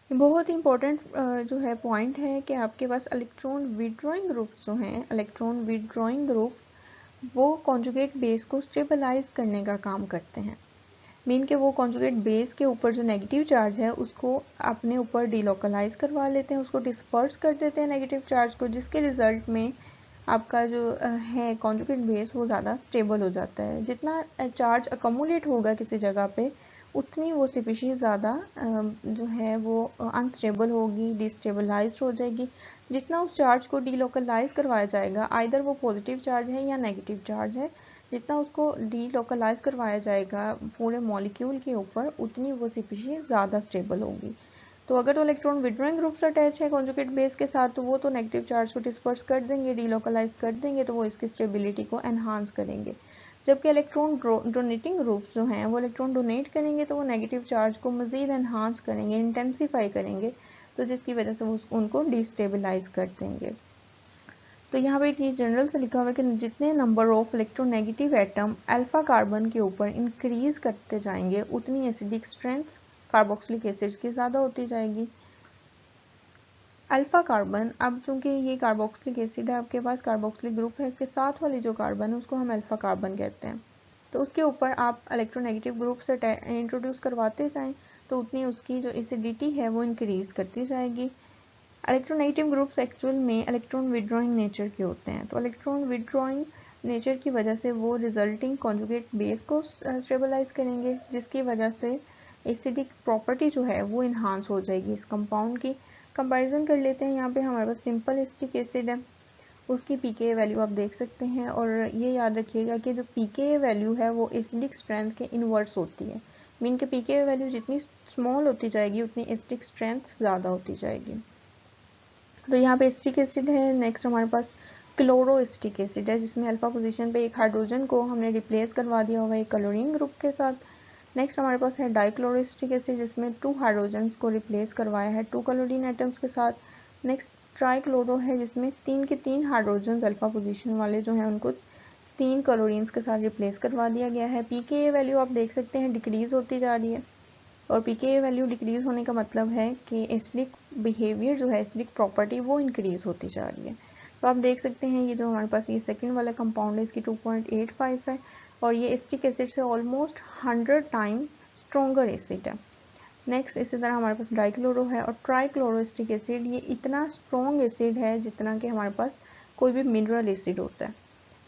बहुत ही इंपॉर्टेंट जो है पॉइंट है कि आपके पास इलेक्ट्रॉन विड्रॉइंग ग्रुप्स जो हैं, इलेक्ट्रॉन विड्रॉइंग ग्रुप्स वो कॉन्जुगेट बेस को स्टेबलाइज करने का काम करते हैं। मीन के वो कॉन्जुगेट बेस के ऊपर जो नेगेटिव चार्ज है उसको अपने ऊपर डीलोकलाइज करवा लेते हैं, उसको डिस्पर्स कर देते हैं नेगेटिव चार्ज को, जिसके रिजल्ट में आपका जो है कॉन्जुगेट बेस वो ज़्यादा स्टेबल हो जाता है। जितना चार्ज अकोमुलेट होगा किसी जगह पे उतनी वो स्पीशीज ज़्यादा जो है वो अनस्टेबल होगी, डिस्टेबलाइज हो जाएगी। जितना उस चार्ज को डीलोकलाइज करवाया जाएगा, आइदर वो पॉजिटिव चार्ज है या नेगेटिव चार्ज है, जितना उसको डीलोकलाइज करवाया जाएगा पूरे मॉलिक्यूल के ऊपर उतनी वो स्पीशीज ज़्यादा स्टेबल होगी। तो अगर तो इलेक्ट्रॉन विड्रॉइंग ग्रुप्स अटैच है कॉन्जुगेट बेस के साथ, तो वो तो नेगेटिव चार्ज को डिस्पर्स कर देंगे, डीलोकलाइज कर देंगे, तो वो इसकी स्टेबिलिटी को एनहांस करेंगे। जबकि इलेक्ट्रॉन डोनेटिंग ग्रुप्स जो हैं वो इलेक्ट्रॉन डोनेट करेंगे तो वो नेगेटिव चार्ज को मज़ीद एनहांस करेंगे, इंटेंसीफाई करेंगे, तो जिसकी वजह से वो उनको डिस्टेबलाइज कर देंगे। तो यहाँ पे ये जनरल से लिखा हुआ है कि जितने number of electronegative atom alpha carbon के ऊपर इंक्रीज करते जाएंगे उतनी एसिडिक स्ट्रेंथ कार्बोक्सिलिक एसिड्स की ज़्यादा होती जाएगी। अल्फा कार्बन, अब चूंकि ये कार्बोक्सिलिक एसिड है, आपके पास कार्बोक्सिलिक ग्रुप है, इसके साथ वाली जो कार्बन है उसको हम अल्फा कार्बन कहते हैं। तो उसके ऊपर आप इलेक्ट्रोनेगेटिव ग्रुप से इंट्रोड्यूस करवाते जाएं तो उतनी उसकी जो एसिडिटी है वो इंक्रीज करती जाएगी। इलेक्ट्रोनेगेटिव ग्रुप्स एक्चुअल में इलेक्ट्रॉन विड्रॉइंग नेचर के होते हैं, तो इलेक्ट्रॉन विड्रॉइंग नेचर की वजह से वो रिजल्टिंग कॉन्जुगेट बेस को स्टेबलाइज करेंगे, जिसकी वजह से एसिडिक प्रॉपर्टी जो है वो इन्हांस हो जाएगी इस कंपाउंड की। कंपैरिजन कर लेते हैं, यहाँ पे हमारे पास सिंपल एसिटिक एसिड है, उसकी पीके वैल्यू आप देख सकते हैं, और ये याद रखिएगा कि जो पीके वैल्यू है वो एसिडिक स्ट्रेंथ के इनवर्स होती है। मीन के पीके वैल्यू जितनी स्मॉल होती जाएगी उतनी एसिडिक स्ट्रेंथ ज़्यादा होती जाएगी। तो यहाँ पे एसिटिक एसिड है। नेक्स्ट हमारे पास क्लोरो एसिटिक एसिड है, जिसमें अल्फा पोजीशन पे एक हाइड्रोजन को हमने रिप्लेस करवा दिया हुआ है एक क्लोरीन ग्रुप के साथ। नेक्स्ट हमारे पास है डाइक्लोरो एसिटिक एसिड, जिसमें 2 हाइड्रोजन्स को रिप्लेस करवाया है 2 क्लोरीन एटम्स के साथ। नेक्स्ट ट्राइक्लोरो है, जिसमें 3 के 3 हाइड्रोजन्स अल्फा पोजीशन वाले जो हैं उनको 3 क्लोरीन्स के साथ रिप्लेस करवा दिया गया है। पीके वैल्यू आप देख सकते हैं डिक्रीज होती जा रही है, और पीके वैल्यू डिक्रीज होने का मतलब है कि एसिडिक बिहेवियर जो है, एसिडिक प्रॉपर्टी वो इंक्रीज होती जा रही है। तो आप देख सकते हैं ये जो हमारे पास ये सेकंड वाला कंपाउंड है इसकी 2.85 है, और ये एसिटिक एसिड से ऑलमोस्ट 100 टाइम स्ट्रॉन्गर एसिड है। नेक्स्ट इसी तरह हमारे पास डाइक्लोरो है और ट्राइक्लोरोस्टिक एसिड, ये इतना स्ट्रॉन्ग एसिड है जितना कि हमारे पास कोई भी मिनरल एसिड होता है।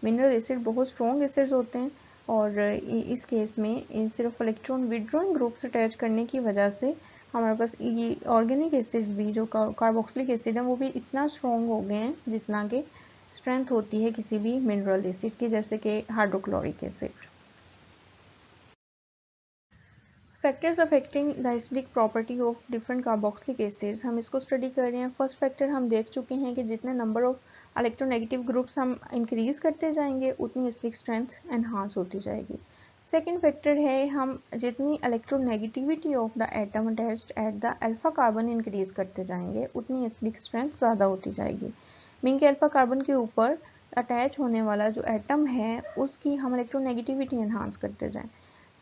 मिनरल एसिड बहुत स्ट्रॉन्ग एसिड्स होते हैं और इस केस में सिर्फ इलेक्ट्रॉन विड्रॉइंग ग्रुप से अटैच करने की वजह से हमारे पास ये ऑर्गेनिक एसिड्स भी जो कार्बोक्सिलिक एसिड है वो भी इतना स्ट्रॉन्ग हो गए हैं जितना कि स्ट्रेंथ होती है किसी भी मिनरल एसिड की, जैसे कि hydrochloric acid. Factors affecting the acidic property of different carboxylic acids, हम इसको स्टडी कर रहे हैं। फर्स्ट फैक्टर हम देख चुके हैं कि जितने नंबर ऑफ इलेक्ट्रोनेगेटिव ग्रुप्स हम इंक्रीज करते जाएंगे उतनी एसिडिक स्ट्रेंथ एनहांस होती जाएगी। सेकेंड फैक्टर है हम जितनी electronegativity of the atom attached at the alpha carbon increase करते जाएंगे उतनी एसिडिक स्ट्रेंथ ज़्यादा होती जाएगी। मीन के अल्फा कार्बन के ऊपर अटैच होने वाला जो एटम है उसकी हम इलेक्ट्रोनेगेटिविटी एनहांस करते जाएं।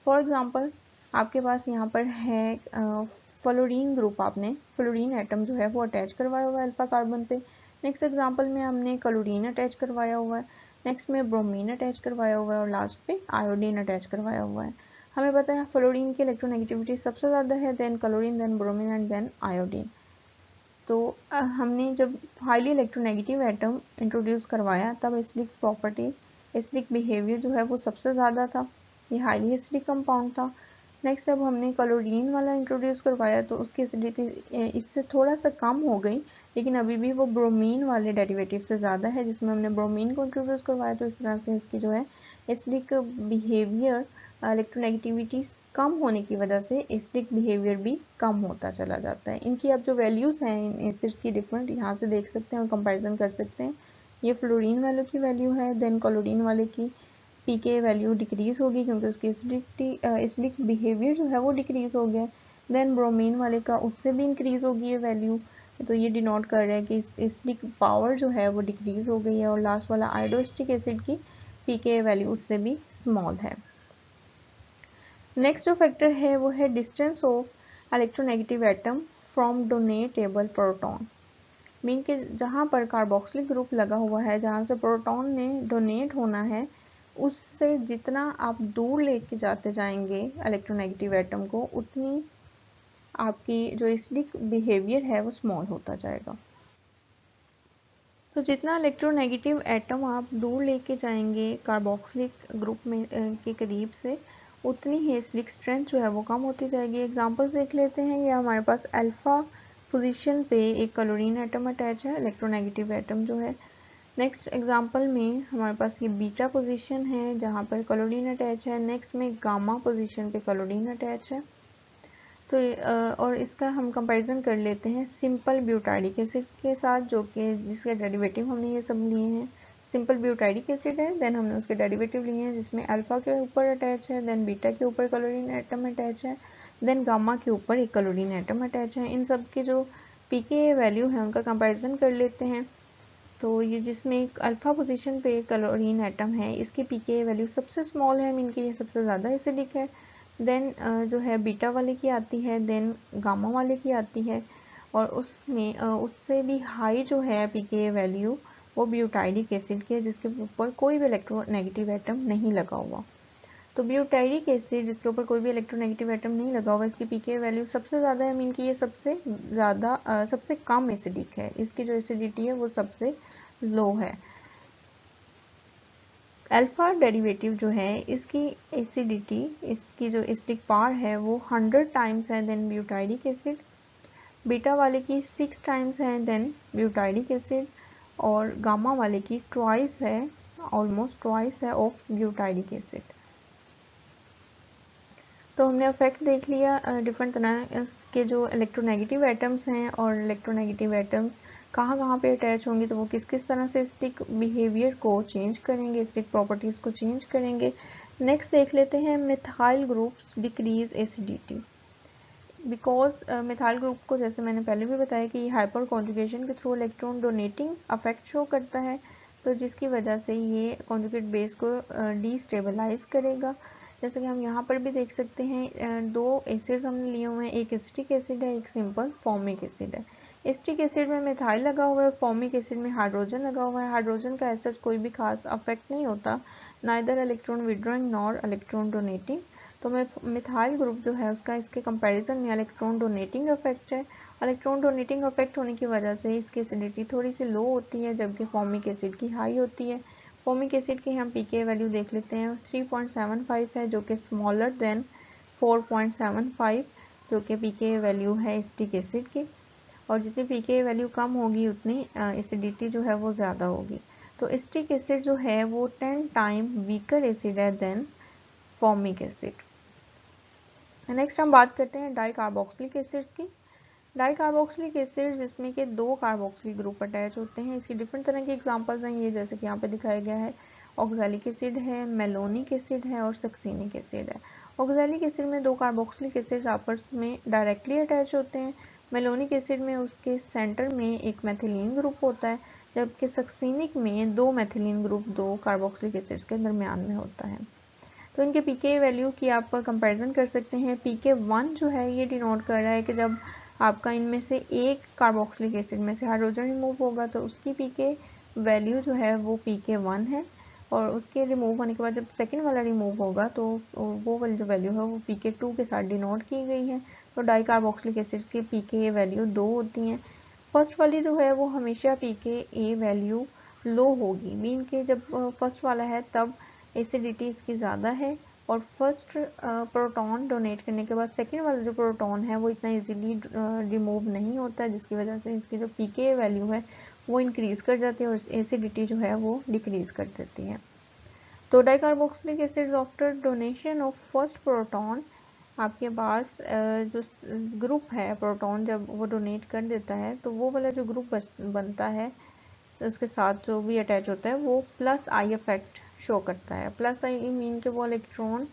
फॉर एग्जांपल आपके पास यहाँ पर है फ्लोरीन ग्रुप, आपने फ्लोरीन एटम जो है वो अटैच करवाया हुआ है अल्फा कार्बन पे। नेक्स्ट एग्जांपल में हमने क्लोरीन अटैच करवाया हुआ है, नेक्स्ट में ब्रोमीन अटैच करवाया हुआ है और लास्ट पे आयोडीन अटैच करवाया हुआ है। हमें पता है फ्लोरीन की इलेक्ट्रोनेगेटिविटी सबसे ज़्यादा है, then chlorine, then bromine and then iodine. तो हमने जब हाईली इलेक्ट्रोनेगेटिव एटम इंट्रोड्यूस करवाया तब एसिडिक प्रॉपर्टी, एसिडिक बिहेवियर जो है वो सबसे ज़्यादा था, ये हाईली एसिडिक कंपाउंड था। नेक्स्ट जब हमने क्लोरीन वाला इंट्रोड्यूस करवाया तो उसकी एसिडिटी इससे थोड़ा सा कम हो गई, लेकिन अभी भी वो ब्रोमीन वाले डेरिवेटिव से ज़्यादा है जिसमें हमने ब्रोमीन को इंट्रोड्यूस करवाया, तो इस तरह से इसकी जो है एसिडिक बिहेवियर, इलेक्ट्रोनेगेटिविटी कम होने की वजह से एसिडिक बिहेवियर भी कम होता चला जाता है। इनकी अब जो वैल्यूज़ हैं इन एसिड्स की डिफरेंट यहाँ से देख सकते हैं और कंपैरिजन कर सकते हैं। ये फ्लोरीन वालों की वैल्यू है, देन क्लोरीन वाले की पीके वैल्यू डिक्रीज होगी क्योंकि उसकी एसिडिक बिहेवियर जो है वो डिक्रीज हो गया। देन ब्रोमीन वाले का उससे भी इंक्रीज होगी ये वैल्यू, तो ये डिनोट कर रहा है कि एसिडिक पावर जो है वो डिक्रीज हो गई है। और लास्ट वाला आयोडोस्टिक एसिड की पीके वैल्यू उससे भी स्मॉल है। नेक्स्ट जो फैक्टर है वो है distance of electronegative atom from donatable proton. Mean के जहाँ पर कार्बोक्सिलिक ग्रुप लगा हुआ है, जहाँ से प्रोटॉन ने डोनेट होना है, उससे जितना आप दूर लेके जाते जाएंगे इलेक्ट्रोनेगेटिव एटम को उतनी आपकी जो एसिडिक बिहेवियर है वो स्मॉल होता जाएगा। तो जितना इलेक्ट्रोनेगेटिव एटम आप दूर लेके जाएंगे कार्बोक्सिलिक ग्रुप में के करीब से उतनी ही एसिडिक स्ट्रेंथ जो है वो कम होती जाएगी। एग्जांपल देख लेते हैं। ये हमारे पास अल्फा पोजीशन पे एक क्लोरीन एटम अटैच है, इलेक्ट्रोनेगेटिव एटम जो है। नेक्स्ट एग्जांपल में हमारे पास ये बीटा पोजीशन है जहाँ पर क्लोरीन अटैच है, नेक्स्ट में गामा पोजीशन पे क्लोरीन अटैच है। तो और इसका हम कंपैरिजन कर लेते हैं सिंपल ब्यूटारिक एसिड के साथ, जो कि जिसके डेरिवेटिव हमने ये सब लिए हैं। सिंपल ब्यूटारिक एसिड है, देन हमने उसके डेरिवेटिव लिए हैं जिसमें अल्फा के ऊपर अटैच है, देन बीटा के ऊपर क्लोरीन एटम अटैच है, देन गामा के ऊपर एक क्लोरीन एटम अटैच है। इन सब के जो पीके वैल्यू है उनका कंपैरिजन कर लेते हैं। तो ये जिसमें एक अल्फा पोजीशन पे क्लोरीन एटम है, इसकी पीके वैल्यू सबसे स्मॉल है, मीन कि ये सबसे ज़्यादा एसिडिक है। देन जो है बीटा वाले की आती है, देन गामा वाले की आती है, और उसमें उससे भी हाई जो है पीके वैल्यू वो ब्यूटाइरिक एसिड की है जिसके ऊपर कोई भी इलेक्ट्रोनेगेटिव एटम नहीं लगा हुआ। तो ब्यूटाइरिक एसिड जिसके ऊपर कोई भी इलेक्ट्रोनेगेटिव एटम नहीं लगा हुआ, इसकी पीके वैल्यू सबसे ज़्यादा है, मीन कि ये सबसे ज़्यादा सबसे कम एसिडिक है, इसकी जो एसिडिटी है वो सबसे लो है। अल्फा डेरिवेटिव जो है इसकी एसिडिटी, इसकी जो एसिडिक पावर है वो 100 टाइम्स है देन ब्यूटाइरिक एसिड। बीटा वाले की 6 टाइम्स है देन ब्यूटाइरिक एसिड, और गामा वाले की ट्वाइस है, ऑलमोस्ट ट्वाइस है ऑफ ब्यूटाइरिक एसिड। तो हमने इफेक्ट देख लिया डिफरेंट तरह के जो इलेक्ट्रोनेगेटिव एटम्स हैं और इलेक्ट्रोनेगेटिव एटम्स कहाँ कहाँ पे अटैच होंगे, तो वो किस किस तरह से एसिडिक बिहेवियर को चेंज करेंगे, एसिडिक प्रॉपर्टीज़ को चेंज करेंगे। नेक्स्ट देख लेते हैं methyl groups decrease acidity. Because methyl group को जैसे मैंने पहले भी बताया कि हाइपर कॉन्जुगेशन के through electron donating affect show करता है, तो जिसकी वजह से ये कॉन्जुगेट बेस को डिस्टेबलाइज करेगा। जैसे कि हम यहाँ पर भी देख सकते हैं दो एसिड्स हमने लिए हुए हैं, एक एसिटिक एसिड है, एक सिंपल फॉर्मिक एसिड है। एसिटिक एसिड में मिथाइल लगा हुआ है, फॉर्मिक एसिड में हाइड्रोजन लगा हुआ है। हाइड्रोजन का ऐसा कोई भी खास अफेक्ट नहीं होता, neither electron withdrawing nor electron donating. तो मिथाइल ग्रुप जो है उसका इसके कंपैरिजन में इलेक्ट्रॉन डोनेटिंग इफेक्ट है। इलेक्ट्रॉन डोनेटिंग इफेक्ट होने की वजह से इसकी एसिडिटी थोड़ी सी लो होती है, जबकि फॉर्मिक एसिड की हाई होती है। फॉर्मिक एसिड की हम पीके वैल्यू देख लेते हैं, 3.75 है, जो कि स्मॉलर देन 4.75 जो कि पीके वैल्यू है एसिटिक एसिड की। और जितनी पीके वैल्यू कम होगी उतनी एसिडिटी जो है वो ज़्यादा होगी। तो एसिटिक एसिड जो है वो 10 टाइम वीकर एसिड है देन फॉर्मिक एसिड। नेक्स्ट हम बात करते हैं डाई कार्बोक्सिलिक एसिड्स की। डाई कार्बोक्सिलिक एसिड्स जिसमें के 2 कार्बोक्सिलिक ग्रुप अटैच होते हैं। इसकी डिफरेंट तरह के एग्जांपल्स हैं ये, जैसे कि यहाँ पे दिखाया गया है। ऑक्सैलिक एसिड है, मेलोनिक एसिड है और सक्सिनिक एसिड है। ऑक्सैलिक एसिड में 2 कार्बोक्सिलिक एसिड्स आपस में डायरेक्टली अटैच होते हैं। मेलोनिक एसिड में उसके सेंटर में एक मैथिलीन ग्रुप होता है, जबकि सक्सिनिक में 2 मैथिलीन ग्रुप 2 कार्बोक्सिलिक एसिड्स के दरमियान में होता है। तो इनके पीके वैल्यू की आप कंपैरिजन कर सकते हैं। पीके 1 जो है ये डिनोट कर रहा है कि जब आपका इनमें से एक कार्बोक्सिलिक एसिड में से हाइड्रोजन रिमूव होगा तो उसकी पीके वैल्यू जो है वो पीके 1 है, और उसके रिमूव होने के बाद जब सेकंड वाला रिमूव होगा तो वो वाली जो वैल्यू है वो पीके 2 के साथ डिनोट की गई है। तो डाई कार्बोक्सिलिक एसिड की पीके वैल्यू 2 होती हैं। फर्स्ट वाली जो है वो हमेशा पीके ए वैल्यू लो होगी, मीन के जब फर्स्ट वाला है तब एसिडिटी इसकी ज़्यादा है, और फर्स्ट प्रोटॉन डोनेट करने के बाद सेकेंड वाला जो प्रोटॉन है वो इतना इजीली रिमूव नहीं होता है, जिसकी वजह से इसकी जो पीके वैल्यू है वो इंक्रीज कर जाती है और एसिडिटी जो है वो डिक्रीज कर देती है। तो dicarboxylic acids after donation of first proton, आपके पास जो ग्रुप है प्रोटॉन जब वो डोनेट कर देता है तो वो वाला जो ग्रुप बनता है उसके साथ जो भी अटैच होता है वो प्लस आई इफेक्ट शो करता है। प्लस आई मीन के वो इलेक्ट्रॉन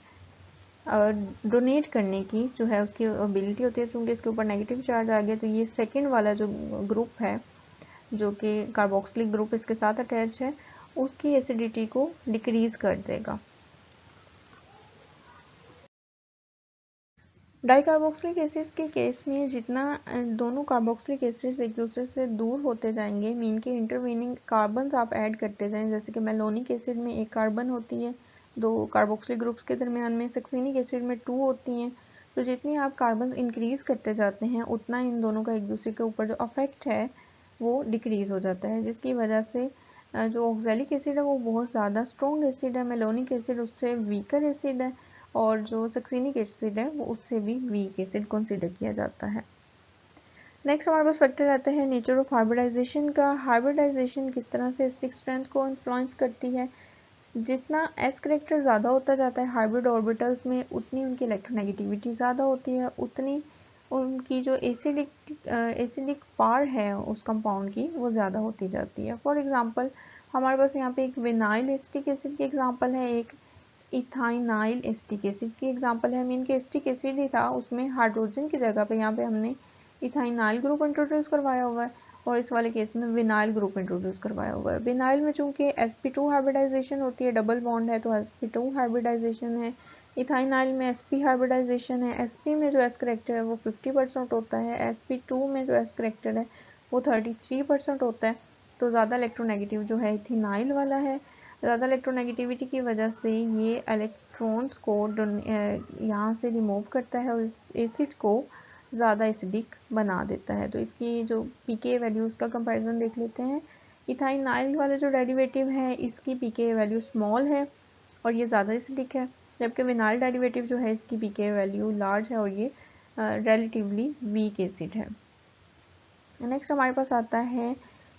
डोनेट करने की जो है उसकी एबिलिटी होती है, क्योंकि इसके ऊपर नेगेटिव चार्ज आ गया तो ये सेकंड वाला जो ग्रुप है जो कि कार्बोक्सिलिक ग्रुप इसके साथ अटैच है उसकी एसिडिटी को डिक्रीज कर देगा। डाइकार्बोक्सिलिक एसिड्स के केस में जितना दोनों कार्बोक्सिलिक एसिड्स एक दूसरे से दूर होते जाएंगे, मीन के इंटरवेनिंग कार्बन्स आप ऐड करते जाएं, जैसे कि मेलोनिक एसिड में एक कार्बन होती है 2 कार्बोक्सिलिक ग्रुप्स के दरमियान में, सक्सिनिक एसिड में 2 होती हैं। तो जितनी आप कार्बन इंक्रीज करते जाते हैं उतना इन दोनों का एक दूसरे के ऊपर जो अफेक्ट है वो डिक्रीज हो जाता है, जिसकी वजह से जो ऑक्सैलिक एसिड है वो बहुत ज़्यादा स्ट्रॉन्ग एसिड है, मेलोनिक एसिड उससे वीकर एसिड है, और जो सक्सिनिक एसिड है वो उससे भी वीक एसिड कंसीडर किया जाता है। नेक्स्ट हमारे पास फैक्टर आता है नेचर ऑफ हाइब्रिडाइजेशन का। हाइब्रिडाइजेशन किस तरह से एसिडिक स्ट्रेंथ को इन्फ्लुएंस करती है। जितना एस करेक्टर ज़्यादा होता जाता है हाइब्रिड ऑर्बिटल्स में, उतनी उनकी इलेक्ट्रोनेगेटिविटी ज़्यादा होती है, उतनी उनकी जो एसिडिक पार है उस कंपाउंड की वो ज़्यादा होती जाती है। फॉर एग्जांपल हमारे पास यहाँ पे एक विनाइल एसिटिक एसिड की एग्जांपल है, एक इथाइनाइल एसिटिक एसिड की एग्जांपल है। मीन के एसिटिक एसिड ही था, उसमें हाइड्रोजन की जगह पे यहाँ पे हमने इथाइनाइल ग्रुप इंट्रोड्यूस करवाया हुआ है, और इस वाले केस में विनाइल ग्रुप इंट्रोड्यूस करवाया हुआ है। विनाइल में चूंकि sp2 हाइब्रिडाइजेशन होती है, डबल बॉन्ड है तो sp2 हाइब्रिडाइजेशन है। इथाइनाइल में sp हाइब्रिडाइजेशन है, sp में जो s करेक्टर है वो 50% होता है, sp2 में जो s करेक्टर है वो 33% होता है। तो ज़्यादा इलेक्ट्रोनेगेटिव जो है इथेनाइल वाला है। ज़्यादा इलेक्ट्रोनेगेटिविटी की वजह से ये इलेक्ट्रॉन्स को यहाँ से रिमूव करता है और इस एसिड को ज़्यादा एसिडिक बना देता है। तो इसकी जो पीके वैल्यूज़ का कंपैरिजन देख लेते हैं। इथाइनाइल वाला जो डेरिवेटिव है इसकी पीके वैल्यू स्मॉल है और ये ज़्यादा एसिडिक है, जबकि विनाइल डेरिवेटिव जो है इसकी पीके वैल्यू लार्ज है और ये रिलेटिवली वीक एसिड है। नेक्स्ट हमारे पास आता है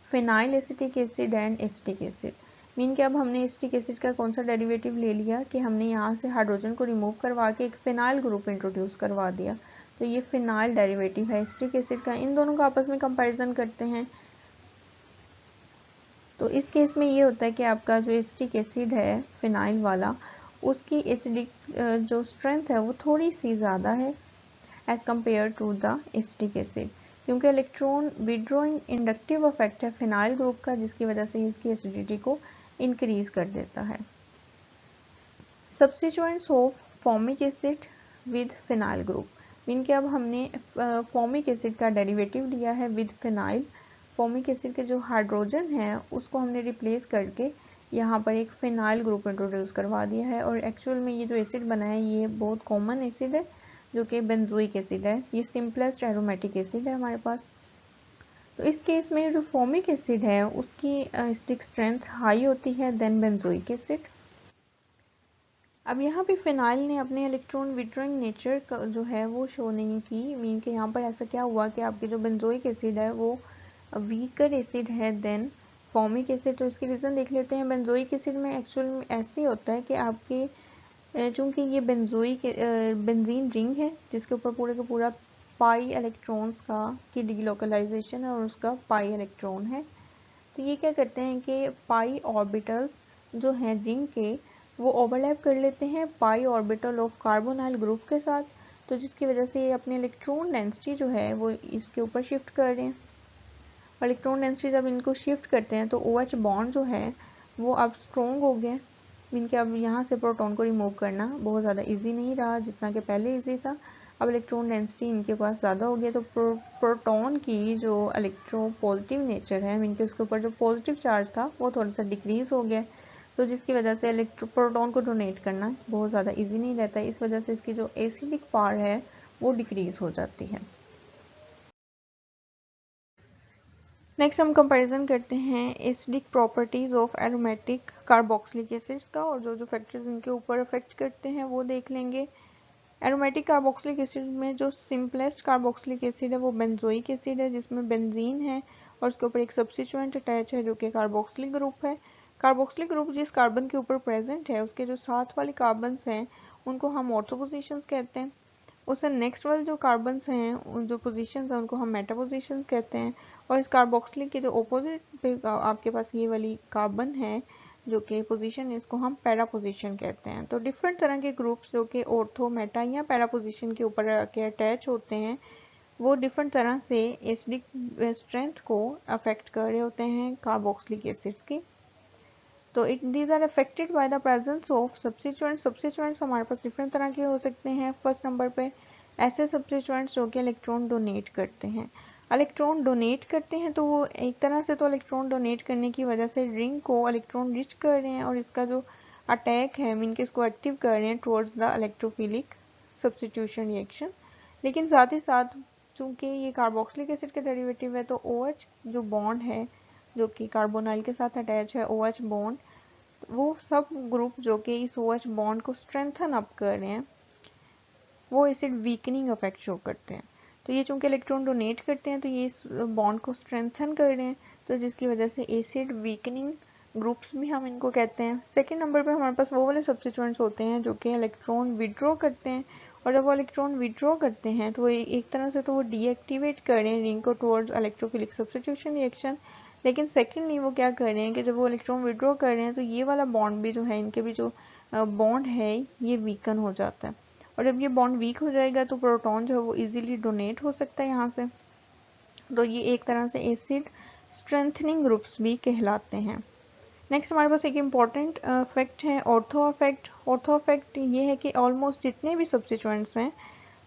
phenyl acetic acid and acetic acid. Mean कि अब हमने एसिटिक एसिड का कौन सा डेरिवेटिव ले लिया कि हमने यहाँ से हाइड्रोजन को रिमूव करवा के एक फिनाइल ग्रुप इंट्रोड्यूस करवा दिया, तो ये फिनाइल डेरिवेटिव है एसिटिक एसिड का। इन दोनों का आपस में कंपैरिजन करते हैं तो इस केस में ये होता है कि आपका जो एसिटिक एसिड है फिनाइल वाला उसकी एसिडिक जो स्ट्रेंथ है वो थोड़ी सी ज़्यादा है as compare to the acetic acid, क्योंकि इलेक्ट्रॉन विड्रॉइंग इंडक्टिव इफेक्ट है फिनाइल ग्रुप का, जिसकी वजह से इसकी एसिडिटी को इंक्रीज कर देता है। Substituents of formic acid with phenyl group. Mean के अब हमने फॉर्मिक एसिड का डेरिवेटिव लिया है विद फिनाइल। फॉर्मिक एसिड के जो हाइड्रोजन है उसको हमने रिप्लेस करके यहाँ पर एक फिनाइल ग्रुप इंट्रोड्यूस करवा दिया है। और एक्चुअल में ये जो एसिड बना है ये बहुत कॉमन एसिड है जो कि बेंजोइक एसिड है। ये सिंपलेस्ट एरोमेटिक एसिड है हमारे पास। तो इस केस में जो फॉर्मिक एसिड है उसकी एसिडिक स्ट्रेंथ हाई होती है देन बेंजोइक एसिड। अब यहाँ पे फिनाइल ने अपने इलेक्ट्रॉन विड्रॉइंग नेचर जो है वो शो नहीं की। मीन के यहाँ पर ऐसा क्या हुआ कि आपके जो बेंजोइक एसिड है वो वीकर एसिड है देन फॉर्मिक एसिड। तो इसकी रीज़न देख लेते हैं। बेंजोइक एसिड में एक्चुअल में ऐसे होता है कि आपके चूंकि ये बेंजोइक बेंजीन रिंग है जिसके ऊपर पूरे का पूरा पाई इलेक्ट्रॉन्स का की डीलोकलाइजेशन है और उसका पाई इलेक्ट्रॉन है। तो ये क्या करते हैं कि पाई ऑर्बिटल्स जो हैं रिंग के वो ओवरलैप कर लेते हैं पाई ऑर्बिटल ऑफ कार्बोनाइल ग्रुप के साथ। तो जिसकी वजह से ये अपने इलेक्ट्रॉन डेंसिटी जो है वो इसके ऊपर शिफ्ट कर रहे हैं। इलेक्ट्रॉन डेंसिटी जब इनको शिफ्ट करते हैं तो OH बॉन्ड जो है वो अब स्ट्रॉन्ग हो गया। इनके अब यहाँ से प्रोटॉन को रिमूव करना बहुत ज़्यादा इजी नहीं रहा जितना कि पहले इजी था। अब इलेक्ट्रॉन डेंसिटी इनके पास ज़्यादा हो गया तो प्रोटॉन की जो इलेक्ट्रो पॉजिटिव नेचर है इनके उसके ऊपर जो पॉजिटिव चार्ज था वो थोड़ा सा डिक्रीज हो गया। तो जिसकी वजह से प्रोटॉन को डोनेट करना बहुत ज़्यादा इजी नहीं रहता है। इस वजह से इसकी जो एसिडिक पावर है वो डिक्रीज हो जाती है। नेक्स्ट हम कंपैरिजन करते हैं acidic properties of aromatic carboxylic acids का और जो जो फैक्टर्स इनके ऊपर अफेक्ट करते हैं वो देख लेंगे। एरोमेटिक कार्बोक्सिलिक एसिड में जो सिंपलेस्ट कार्बोक्सिलिक एसिड है वो बेंजोइक एसिड है जिसमें बेंजीन है और उसके ऊपर एक सब्स्टिट्यूएंट अटैच है जो कि कार्बोक्सिलिक ग्रुप है। कार्बोक्सिलिक ग्रुप जिस कार्बन के ऊपर प्रेजेंट है उसके जो साथ वाले कार्बन हैं उनको हम ऑर्थो पोजीशंस कहते हैं। उससे नेक्स्ट वाले जो कार्बन्स हैं उन जो पोजीशंस हैं उनको हम मेटा पोजीशंस कहते हैं। और इस कार्बोक्सिलिक के जो ऑपोजिट पे आपके पास ये वाली कार्बन है जो कि पोजीशन है इसको हम पैरा पोजीशन कहते हैं। तो डिफरेंट तरह के ग्रुप्स जो कि ऑर्थो मेटा या पैरा पोजीशन के ऊपर के अटैच होते हैं वो डिफरेंट तरह से एसिडिक स्ट्रेंथ को अफेक्ट कर रहे होते हैं कार्बोक्सिलिक एसिड्स की। तो these are affected by the presence of substituents. Substituents हमारे पास डिफरेंट तरह के हो सकते हैं। फर्स्ट नंबर पे ऐसे सब्स्टिट्यूएंट्स जो कि इलेक्ट्रॉन डोनेट करते हैं। इलेक्ट्रॉन डोनेट करते हैं तो वो एक तरह से तो इलेक्ट्रॉन डोनेट करने की वजह से रिंग को इलेक्ट्रॉन रिच कर रहे हैं और इसका जो अटैक है मीन के इसको एक्टिव कर रहे हैं towards the electrophilic substitution reaction. लेकिन साथ ही साथ चूंकि ये कार्बोक्सिलिक एसिड का डेरिवेटिव है तो OH जो बॉन्ड है जो कि कार्बोनाइल के साथ अटैच है OH बॉन्ड वो सब ग्रुप जो कि इस OH बॉन्ड को स्ट्रेंथन अप कर रहे हैं वो एसिड वीकनिंग इफेक्ट शो करते हैं। तो ये चूंकि इलेक्ट्रॉन डोनेट करते हैं तो ये इस बॉन्ड को स्ट्रेंथन कर रहे हैं तो जिसकी वजह से एसिड वीकनिंग ग्रुप्स भी हम इनको कहते हैं। सेकेंड नंबर पे हमारे पास वो वाले सब्स्टिट्यूएंट्स होते हैं जो कि इलेक्ट्रॉन विड्रॉ करते हैं और जब वो इलेक्ट्रॉन विड्रॉ करते हैं तो वो एक तरह से तो वो डीएक्टिवेट कर रहे हैं रिंग को टुवर्ड्स इलेक्ट्रोफिलिक सब्स्टिट्यूशन रिएक्शन। लेकिन सेकेंडली वो क्या कर रहे हैं कि जब वो इलेक्ट्रॉन विड्रॉ कर रहे हैं तो ये वाला बॉन्ड भी जो है इनके भी जो बॉन्ड है ये वीकन हो जाता है और जब ये बॉन्ड वीक हो जाएगा तो प्रोटॉन जो है वो इजीली डोनेट हो सकता है यहाँ से। तो ये एक तरह से एसिड स्ट्रेंथनिंग ग्रुप्स भी कहलाते हैं। नेक्स्ट हमारे पास एक इम्पॉर्टेंट फैक्ट है ऑर्थो अफेक्ट। ऑर्थो अफेक्ट ये है कि ऑलमोस्ट जितने भी सब्स्टिट्यूएंट्स हैं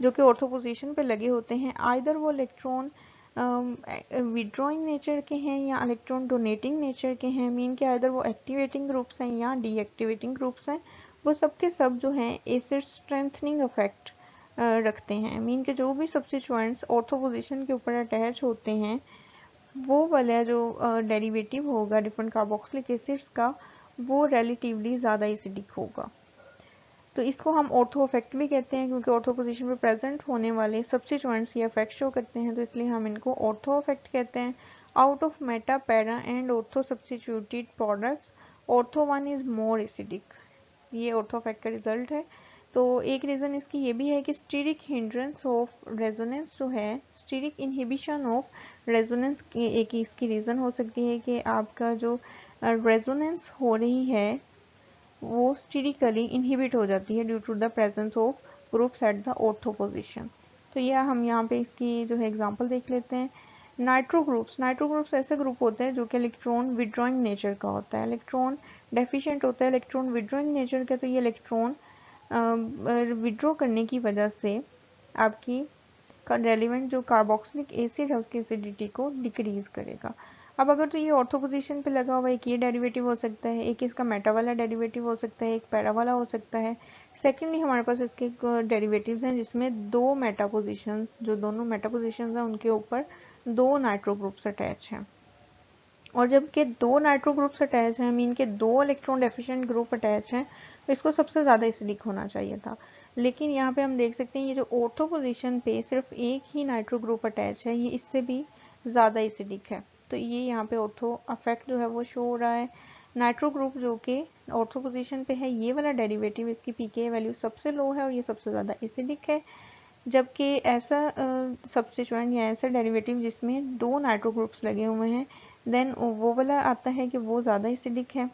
जो कि ऑर्थो पोजीशन पे लगे होते हैं आइदर वो इलेक्ट्रॉन विड्रॉइंग नेचर के हैं या इलेक्ट्रॉन डोनेटिंग नेचर के हैं। मीन के आइदर वो एक्टिवेटिंग ग्रुप्स हैं या डीएक्टिवेटिंग ग्रुप्स हैं। वो सब के सब जो हैं एसिड स्ट्रेंथनिंग इफेक्ट रखते हैं। मीन के जो भी सब्स्टिट्यूएंट्स ऑर्थो पोजीशन के ऊपर अटैच होते हैं वो वाला जो डेरिवेटिव होगा डिफरेंट कार्बोक्सिलिक एसिड्स का वो रिलेटिवली ज़्यादा एसिडिक होगा। तो इसको हम ऑर्थो अफेक्ट भी कहते हैं क्योंकि ऑर्थो पोजीशन पे प्रेजेंट होने वाले सब्स्टिट्यूएंट्स ये अफेक्ट शो करते हैं तो इसलिए हम इनको ऑर्थो अफेक्ट कहते हैं। Out of Meta para and ortho substituted products ortho one is more acidic. ये ऑर्थो अफेक्ट का रिजल्ट है। तो एक रीज़न इसकी ये भी है कि स्टीरिक हिंड्रेंस ऑफ रेजोनेंस जो है स्टीरिक इनहिबिशन ऑफ रेजोनेंस एक इसकी रीज़न हो सकती है कि आपका जो रेजोनेंस हो रही है वो स्टीरिकली इनहिबिट हो जाती है due to the presence of groups at the ortho position. तो यह हम यहाँ पे इसकी जो है एग्जांपल देख लेते हैं। नाइट्रो ग्रुप्स ऐसे ग्रुप होते हैं जो कि इलेक्ट्रॉन विड्रॉइंग नेचर का होता है। इलेक्ट्रॉन डेफिशिएंट होता है इलेक्ट्रॉन विड्रॉइंग नेचर का तो ये इलेक्ट्रॉन विड्रॉ करने की वजह से आपकी रेलिवेंट जो कार्बोक्सिलिक एसिड है उसकी एसिडिटी को डिक्रीज करेगा। अब अगर तो ये ऑर्थो पोजीशन पे लगा हुआ है, एक ये डेरिवेटिव हो सकता है, एक इसका मेटा वाला डेरिवेटिव हो सकता है, एक पैरा वाला हो सकता है। सेकेंडली हमारे पास इसके डेरिवेटिव्स हैं जिसमें दो मेटा पोजिशंस, जो दोनों मेटा पोजिशंस हैं उनके ऊपर दो नाइट्रो ग्रुप्स अटैच हैं। और जबकि दो नाइट्रो ग्रुप्स अटैच हैं, मीन के दो इलेक्ट्रॉन डेफिशिएंट ग्रुप अटैच हैं, तो इसको सबसे ज़्यादा एसिडिक होना चाहिए था। लेकिन यहाँ पे हम देख सकते हैं ये जो ऑर्थो पोजीशन पे सिर्फ एक ही नाइट्रो ग्रुप अटैच है, ये इससे भी ज़्यादा एसिडिक है। तो ये यहाँ पे ऑर्थो अफेक्ट जो है वो शो हो रहा है। नाइट्रो ग्रुप जो कि ऑर्थो पोजीशन पे है, ये वाला डेरिवेटिव, इसकी पीके वैल्यू सबसे लो है और ये सबसे ज़्यादा एसिडिक है। जबकि ऐसा सब्स्टिट्यूएंट या ऐसा डेरिवेटिव जिसमें दो नाइट्रो ग्रुप्स लगे हुए हैं, देन वो वाला आता है कि वो ज़्यादा एसिडिक है।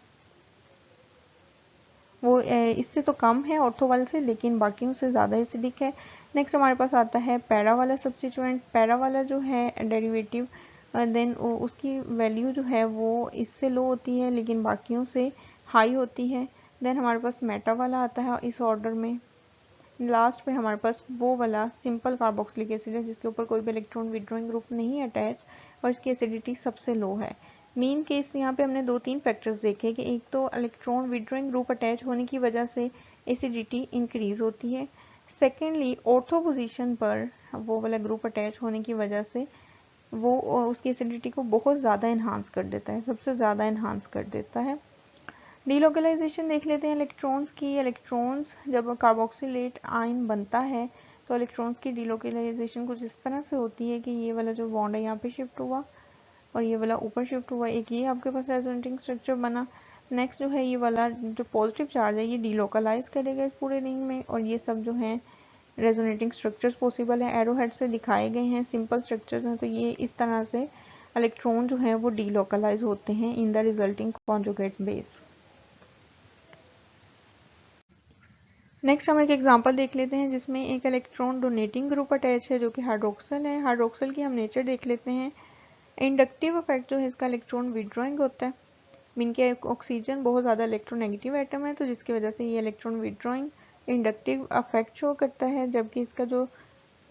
वो इससे तो कम है ऑर्थो वाले से, लेकिन बाकियों से ज़्यादा एसिडिक है। नेक्स्ट हमारे पास आता है पैरा वाला सब्स्टिट्यूएंट। पैरा वाला जो है डेरिवेटिव, देन उसकी वैल्यू जो है वो इससे लो होती है लेकिन बाकियों से हाई होती है। देन हमारे पास मेटा वाला आता है इस ऑर्डर में। लास्ट पे हमारे पास वो वाला सिंपल कार्बोक्सिलिक एसिड है जिसके ऊपर कोई भी इलेक्ट्रॉन विड्रॉइंग ग्रुप नहीं अटैच और इसकी एसिडिटी सबसे लो है। मेन केस यहाँ पे हमने दो तीन फैक्टर्स देखे कि एक तो इलेक्ट्रॉन विड्रॉइंग ग्रुप अटैच होने की वजह से एसिडिटी इंक्रीज होती है। सेकेंडली ऑर्थो पोजीशन पर वो वाला ग्रुप अटैच होने की वजह से वो उसकी एसिडिटी को बहुत ज़्यादा इन्हांस कर देता है, सबसे ज़्यादा इन्हांस कर देता है। डीलोकलाइजेशन देख लेते हैं इलेक्ट्रॉन्स की। इलेक्ट्रॉन्स जब कार्बोक्सिलेट आयन बनता है तो इलेक्ट्रॉन्स की डीलोकलाइजेशन कुछ इस तरह से होती है कि ये वाला जो बॉन्ड है यहाँ पे शिफ्ट हुआ और ये वाला ऊपर शिफ्ट हुआ, एक ये आपके पास रेजोनेटिंग स्ट्रक्चर बना। नेक्स्ट जो है ये वाला जो पॉजिटिव चार्ज है ये डीलोकलाइज करेगा इस पूरे रिंग में, और ये सब जो है रेजोनेटिंग स्ट्रक्चर्स पॉसिबल है, एरो हेड से दिखाए गए हैं, सिंपल स्ट्रक्चर्स हैं। तो ये इस तरह से इलेक्ट्रॉन जो है वो डीलोकलाइज होते हैं in the resulting conjugate base. Next हम एक एग्जांपल देख लेते हैं जिसमें एक इलेक्ट्रॉन डोनेटिंग ग्रुप अटैच है जो कि हाइड्रोक्सल है। हाइड्रोक्सल की हम नेचर देख लेते हैं। इंडक्टिव इफेक्ट जो है इसका इलेक्ट्रॉन विड्रॉइंग होता है, मीन के ऑक्सीजन बहुत ज़्यादा इलेक्ट्रोनेगेटिव एटम है तो जिसकी वजह से ये electron withdrawing inductive effect show करता है। जबकि इसका जो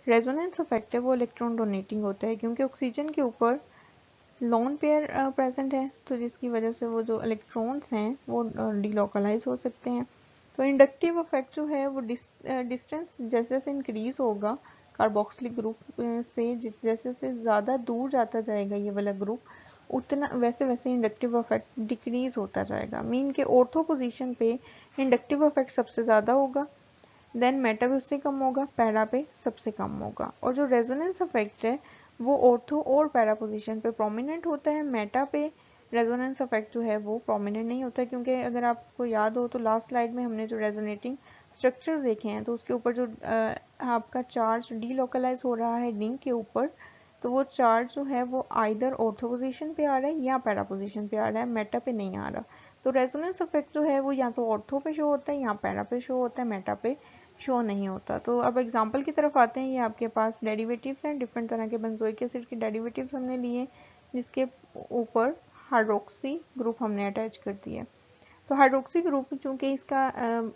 रेजोनेंस इफेक्ट है वो इलेक्ट्रॉन डोनेटिंग होता है क्योंकि ऑक्सीजन के ऊपर लोन पेयर प्रेजेंट है, तो जिसकी वजह से वो जो इलेक्ट्रॉन्स हैं वो डीलोकलाइज हो सकते हैं। तो इंडक्टिव इफेक्ट जो है वो डिस्टेंस जैसे जैसे इंक्रीज होगा कार्बोक्सिलिक ग्रुप से, जैसे से ज़्यादा दूर जाता जाएगा ये वाला ग्रुप, उतना वैसे वैसे इंडक्टिव इफेक्ट डिक्रीज होता जाएगा। मीन के ऑर्थो पोजीशन पे इंडक्टिव इफेक्ट सबसे ज़्यादा होगा, देन मेटा पे उससे कम होगा, पैरा पे सबसे कम होगा। और जो रेजोनेंस इफेक्ट है वो ऑर्थो और पैरा पोजीशन पे प्रोमिनेंट होता है। मेटा पे रेजोनेंस इफेक्ट जो है वो प्रोमिनेंट नहीं होता, क्योंकि अगर आपको याद हो तो लास्ट स्लाइड में हमने जो रेजोनेटिंग स्ट्रक्चर्स देखे हैं तो उसके ऊपर जो आपका चार्ज डीलोकलाइज हो रहा है रिंग के ऊपर, तो वो चार्ज जो है वो आइदर ऑर्थो पोजीशन पे आ रहा है या पैरा पोजीशन पे आ रहा है, मेटा पे नहीं आ रहा। तो रेजोनेंस इफेक्ट जो है वो या तो ऑर्थो पे शो होता है या पैरा पे शो होता है, मेटा पे शो नहीं होता। तो अब एग्जांपल की तरफ आते हैं। ये आपके पास डेरिवेटिव्स हैं, डिफरेंट तरह के बेंजोइक एसिड के डेरिवेटिव्स हमने लिए जिसके ऊपर हाइड्रोक्सी ग्रुप हमने अटैच कर दिया। तो हाइड्रोक्सी ग्रुप चूंकि इसका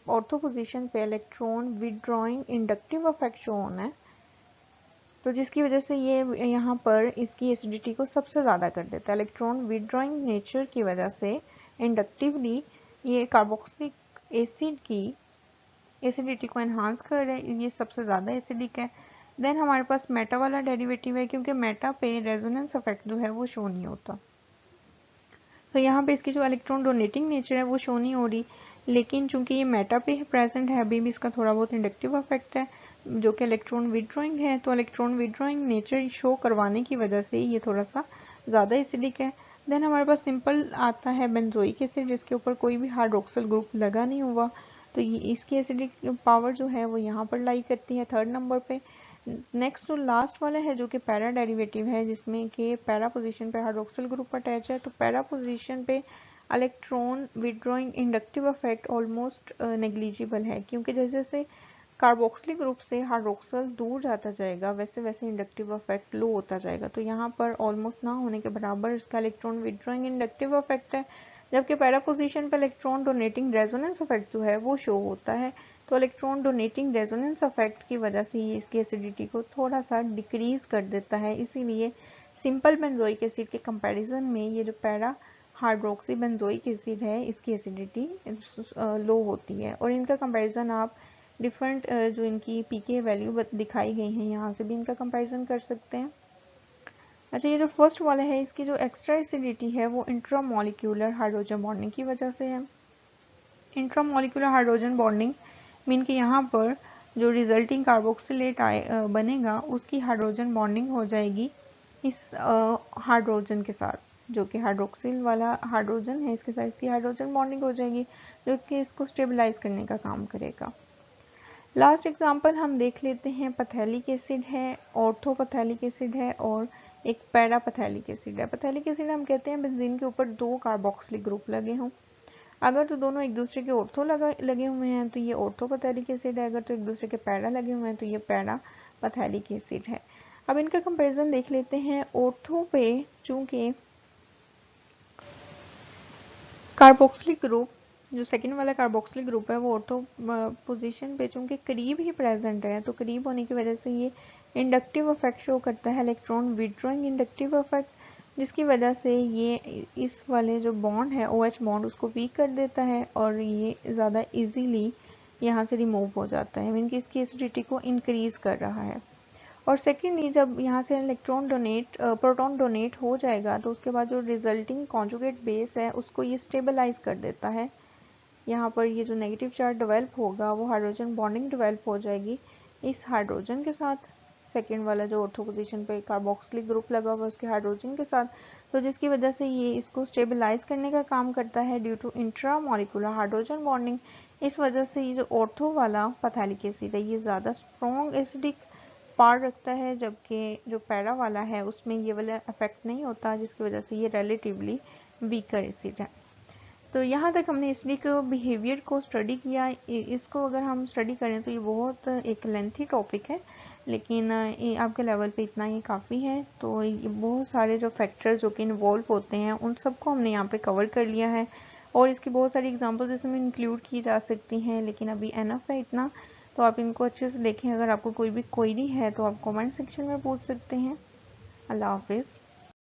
ऑर्थो पोजीशन पे electron withdrawing inductive effect show होना है, तो जिसकी वजह से ये यहाँ पर इसकी एसिडिटी को सबसे ज़्यादा कर देता है। इलेक्ट्रॉन विड्रॉइंग नेचर की वजह से इंडक्टिवली ये कार्बोक्सिलिक एसिड की एसिडिटी को एनहांस कर रहे हैं, ये सबसे ज़्यादा एसिडिक है। देन हमारे पास मेटा वाला डेरिवेटिव है, क्योंकि मेटा पे रेजोनेंस इफेक्ट जो है वो शो नहीं होता, तो यहाँ पे इसकी जो इलेक्ट्रॉन डोनेटिंग नेचर है वो शो नहीं हो रही। लेकिन चूंकि ये मेटा पे प्रेजेंट है, अभी भी इसका थोड़ा बहुत इंडक्टिव इफेक्ट है जो कि इलेक्ट्रॉन विड्रॉइंग है, तो इलेक्ट्रॉन विड्रॉइंग नेचर शो करवाने की वजह से ये थोड़ा सा ज़्यादा एसिडिक है। देन हमारे पास सिंपल आता है बेंजोइक एसिड जिसके ऊपर कोई भी हाइड्रोक्सिल ग्रुप लगा नहीं हुआ, तो ये इसकी एसिडिक पावर जो है वो यहाँ पर लाई करती है थर्ड नंबर पे। नेक्स्ट जो लास्ट वाला है जो कि पैरा डेरिवेटिव है, जिसमें कि पैरा पोजीशन पे हाइड्रोक्सिल ग्रुप अटैच है, तो पैरा पोजीशन पे electron withdrawing inductive effect almost negligible है, क्योंकि जैसे जैसे कार्बोक्सिलिक ग्रुप से हाइड्रोक्सिल दूर जाता जाएगा वैसे वैसे इंडक्टिव इफेक्ट लो होता जाएगा। तो यहाँ पर ऑलमोस्ट ना होने के बराबर इसका इलेक्ट्रॉन विड्रॉइंग इंडक्टिव इफेक्ट है, जबकि पैरा पोजीशन पर इलेक्ट्रॉन डोनेटिंग रेजोनेंस इफेक्ट जो है वो शो होता है। तो इलेक्ट्रॉन डोनेटिंग रेजोनेंस इफेक्ट की वजह से ये इसकी एसिडिटी को थोड़ा सा डिक्रीज कर देता है, इसीलिए सिंपल बेंजोइक एसिड के कंपैरिजन में ये जो पैरा हाइड्रोक्सी बेंजोइक एसिड है इसकी एसिडिटी लो होती है। और इनका कंपैरिजन आप डिफरेंट जो इनकी पीके वैल्यू दिखाई गई हैं यहाँ से भी इनका कंपैरिजन कर सकते हैं। अच्छा, ये जो फर्स्ट वाला है इसकी जो एक्स्ट्रा एसिडिटी है वो इंट्रामोलिक्यूलर हाइड्रोजन बॉन्डिंग की वजह से है। इंट्रामोलिक्यूलर हाइड्रोजन बॉन्डिंग मीन कि यहाँ पर जो रिजल्टिंग कार्बोक्सिलेट बनेगा उसकी हाइड्रोजन बॉन्डिंग हो जाएगी इस हाइड्रोजन के साथ, जो कि हाइड्रोक्सिल वाला हाइड्रोजन है इसके साथ इसकी हाइड्रोजन बॉन्डिंग हो जाएगी, जो कि इसको स्टेबलाइज करने का काम करेगा। लास्ट एग्जांपल हम देख लेते हैं, पैथेलिक एसिड है, ऑर्थोपैथेलिक एसिड है और एक पैरापैथेलिक एसिड है। पैथेलिक एसिड हम कहते हैं बेंजीन के ऊपर 2 कार्बोक्सिलिक ग्रुप लगे हों। अगर तो दोनों एक दूसरे के ऑर्थो लगे हुए हैं तो ये ऑर्थोपैथेलिक एसिड है, अगर तो एक दूसरे के पैरा लगे हुए हैं तो ये पैरापैथेलिक एसिड है। अब इनका कंपैरिजन देख लेते हैं। ऑर्थो पे चूंकि कार्बोक्सिलिक ग्रुप जो सेकंड वाला कार्बोक्सिलिक ग्रुप है वो ऑर्थो पोजीशन पे चूंकि करीब ही प्रेजेंट है, तो करीब होने की वजह से ये इंडक्टिव इफेक्ट शो करता है, इलेक्ट्रॉन विड्रॉइंग इंडक्टिव इफेक्ट, जिसकी वजह से ये इस वाले जो बॉन्ड है OH बॉन्ड उसको वीक कर देता है और ये ज़्यादा इजीली यहाँ से रिमूव हो जाता है, मीन कि इसकी एसिडिटी को इंक्रीज कर रहा है। और सेकेंडली जब यहाँ से प्रोटॉन डोनेट हो जाएगा तो उसके बाद जो रिजल्टिंग कॉन्जुगेट बेस है उसको ये स्टेबलाइज कर देता है। यहाँ पर ये जो नेगेटिव चार्ज डेवलप होगा वो हाइड्रोजन बॉन्डिंग डेवलप हो जाएगी इस हाइड्रोजन के साथ, सेकेंड वाला जो ऑर्थो पोजीशन पे कार्बोक्सिलिक ग्रुप लगा हुआ है उसके हाइड्रोजन के साथ, तो जिसकी वजह से ये इसको स्टेबलाइज करने का काम करता है due to intramolecular hydrogen bonding. इस वजह से ये जो ऑर्थो वाला पैथेलिक एसिड है ये ज़्यादा स्ट्रॉन्ग एसिडिक पार्ट रखता है, जबकि जो पैरा वाला है उसमें ये वाला इफेक्ट नहीं होता, जिसकी वजह से ये रिलेटिवली वीकर एसिड है। तो यहाँ तक हमने एसिडिक बिहेवियर को स्टडी किया। इसको अगर हम स्टडी करें तो ये बहुत एक लेंथी टॉपिक है, लेकिन आपके लेवल पे इतना ही काफ़ी है। तो ये बहुत सारे जो फैक्टर्स जो कि इन्वॉल्व होते हैं उन सबको हमने यहाँ पे कवर कर लिया है और इसकी बहुत सारी एग्जांपल्स इसमें इंक्लूड की जा सकती हैं, लेकिन अभी एनफ है इतना, तो आप इनको अच्छे से देखें। अगर आपको कोई भी क्वेरी है तो आप कमेंट सेक्शन में पूछ सकते हैं। अल्लाह हाफिज़।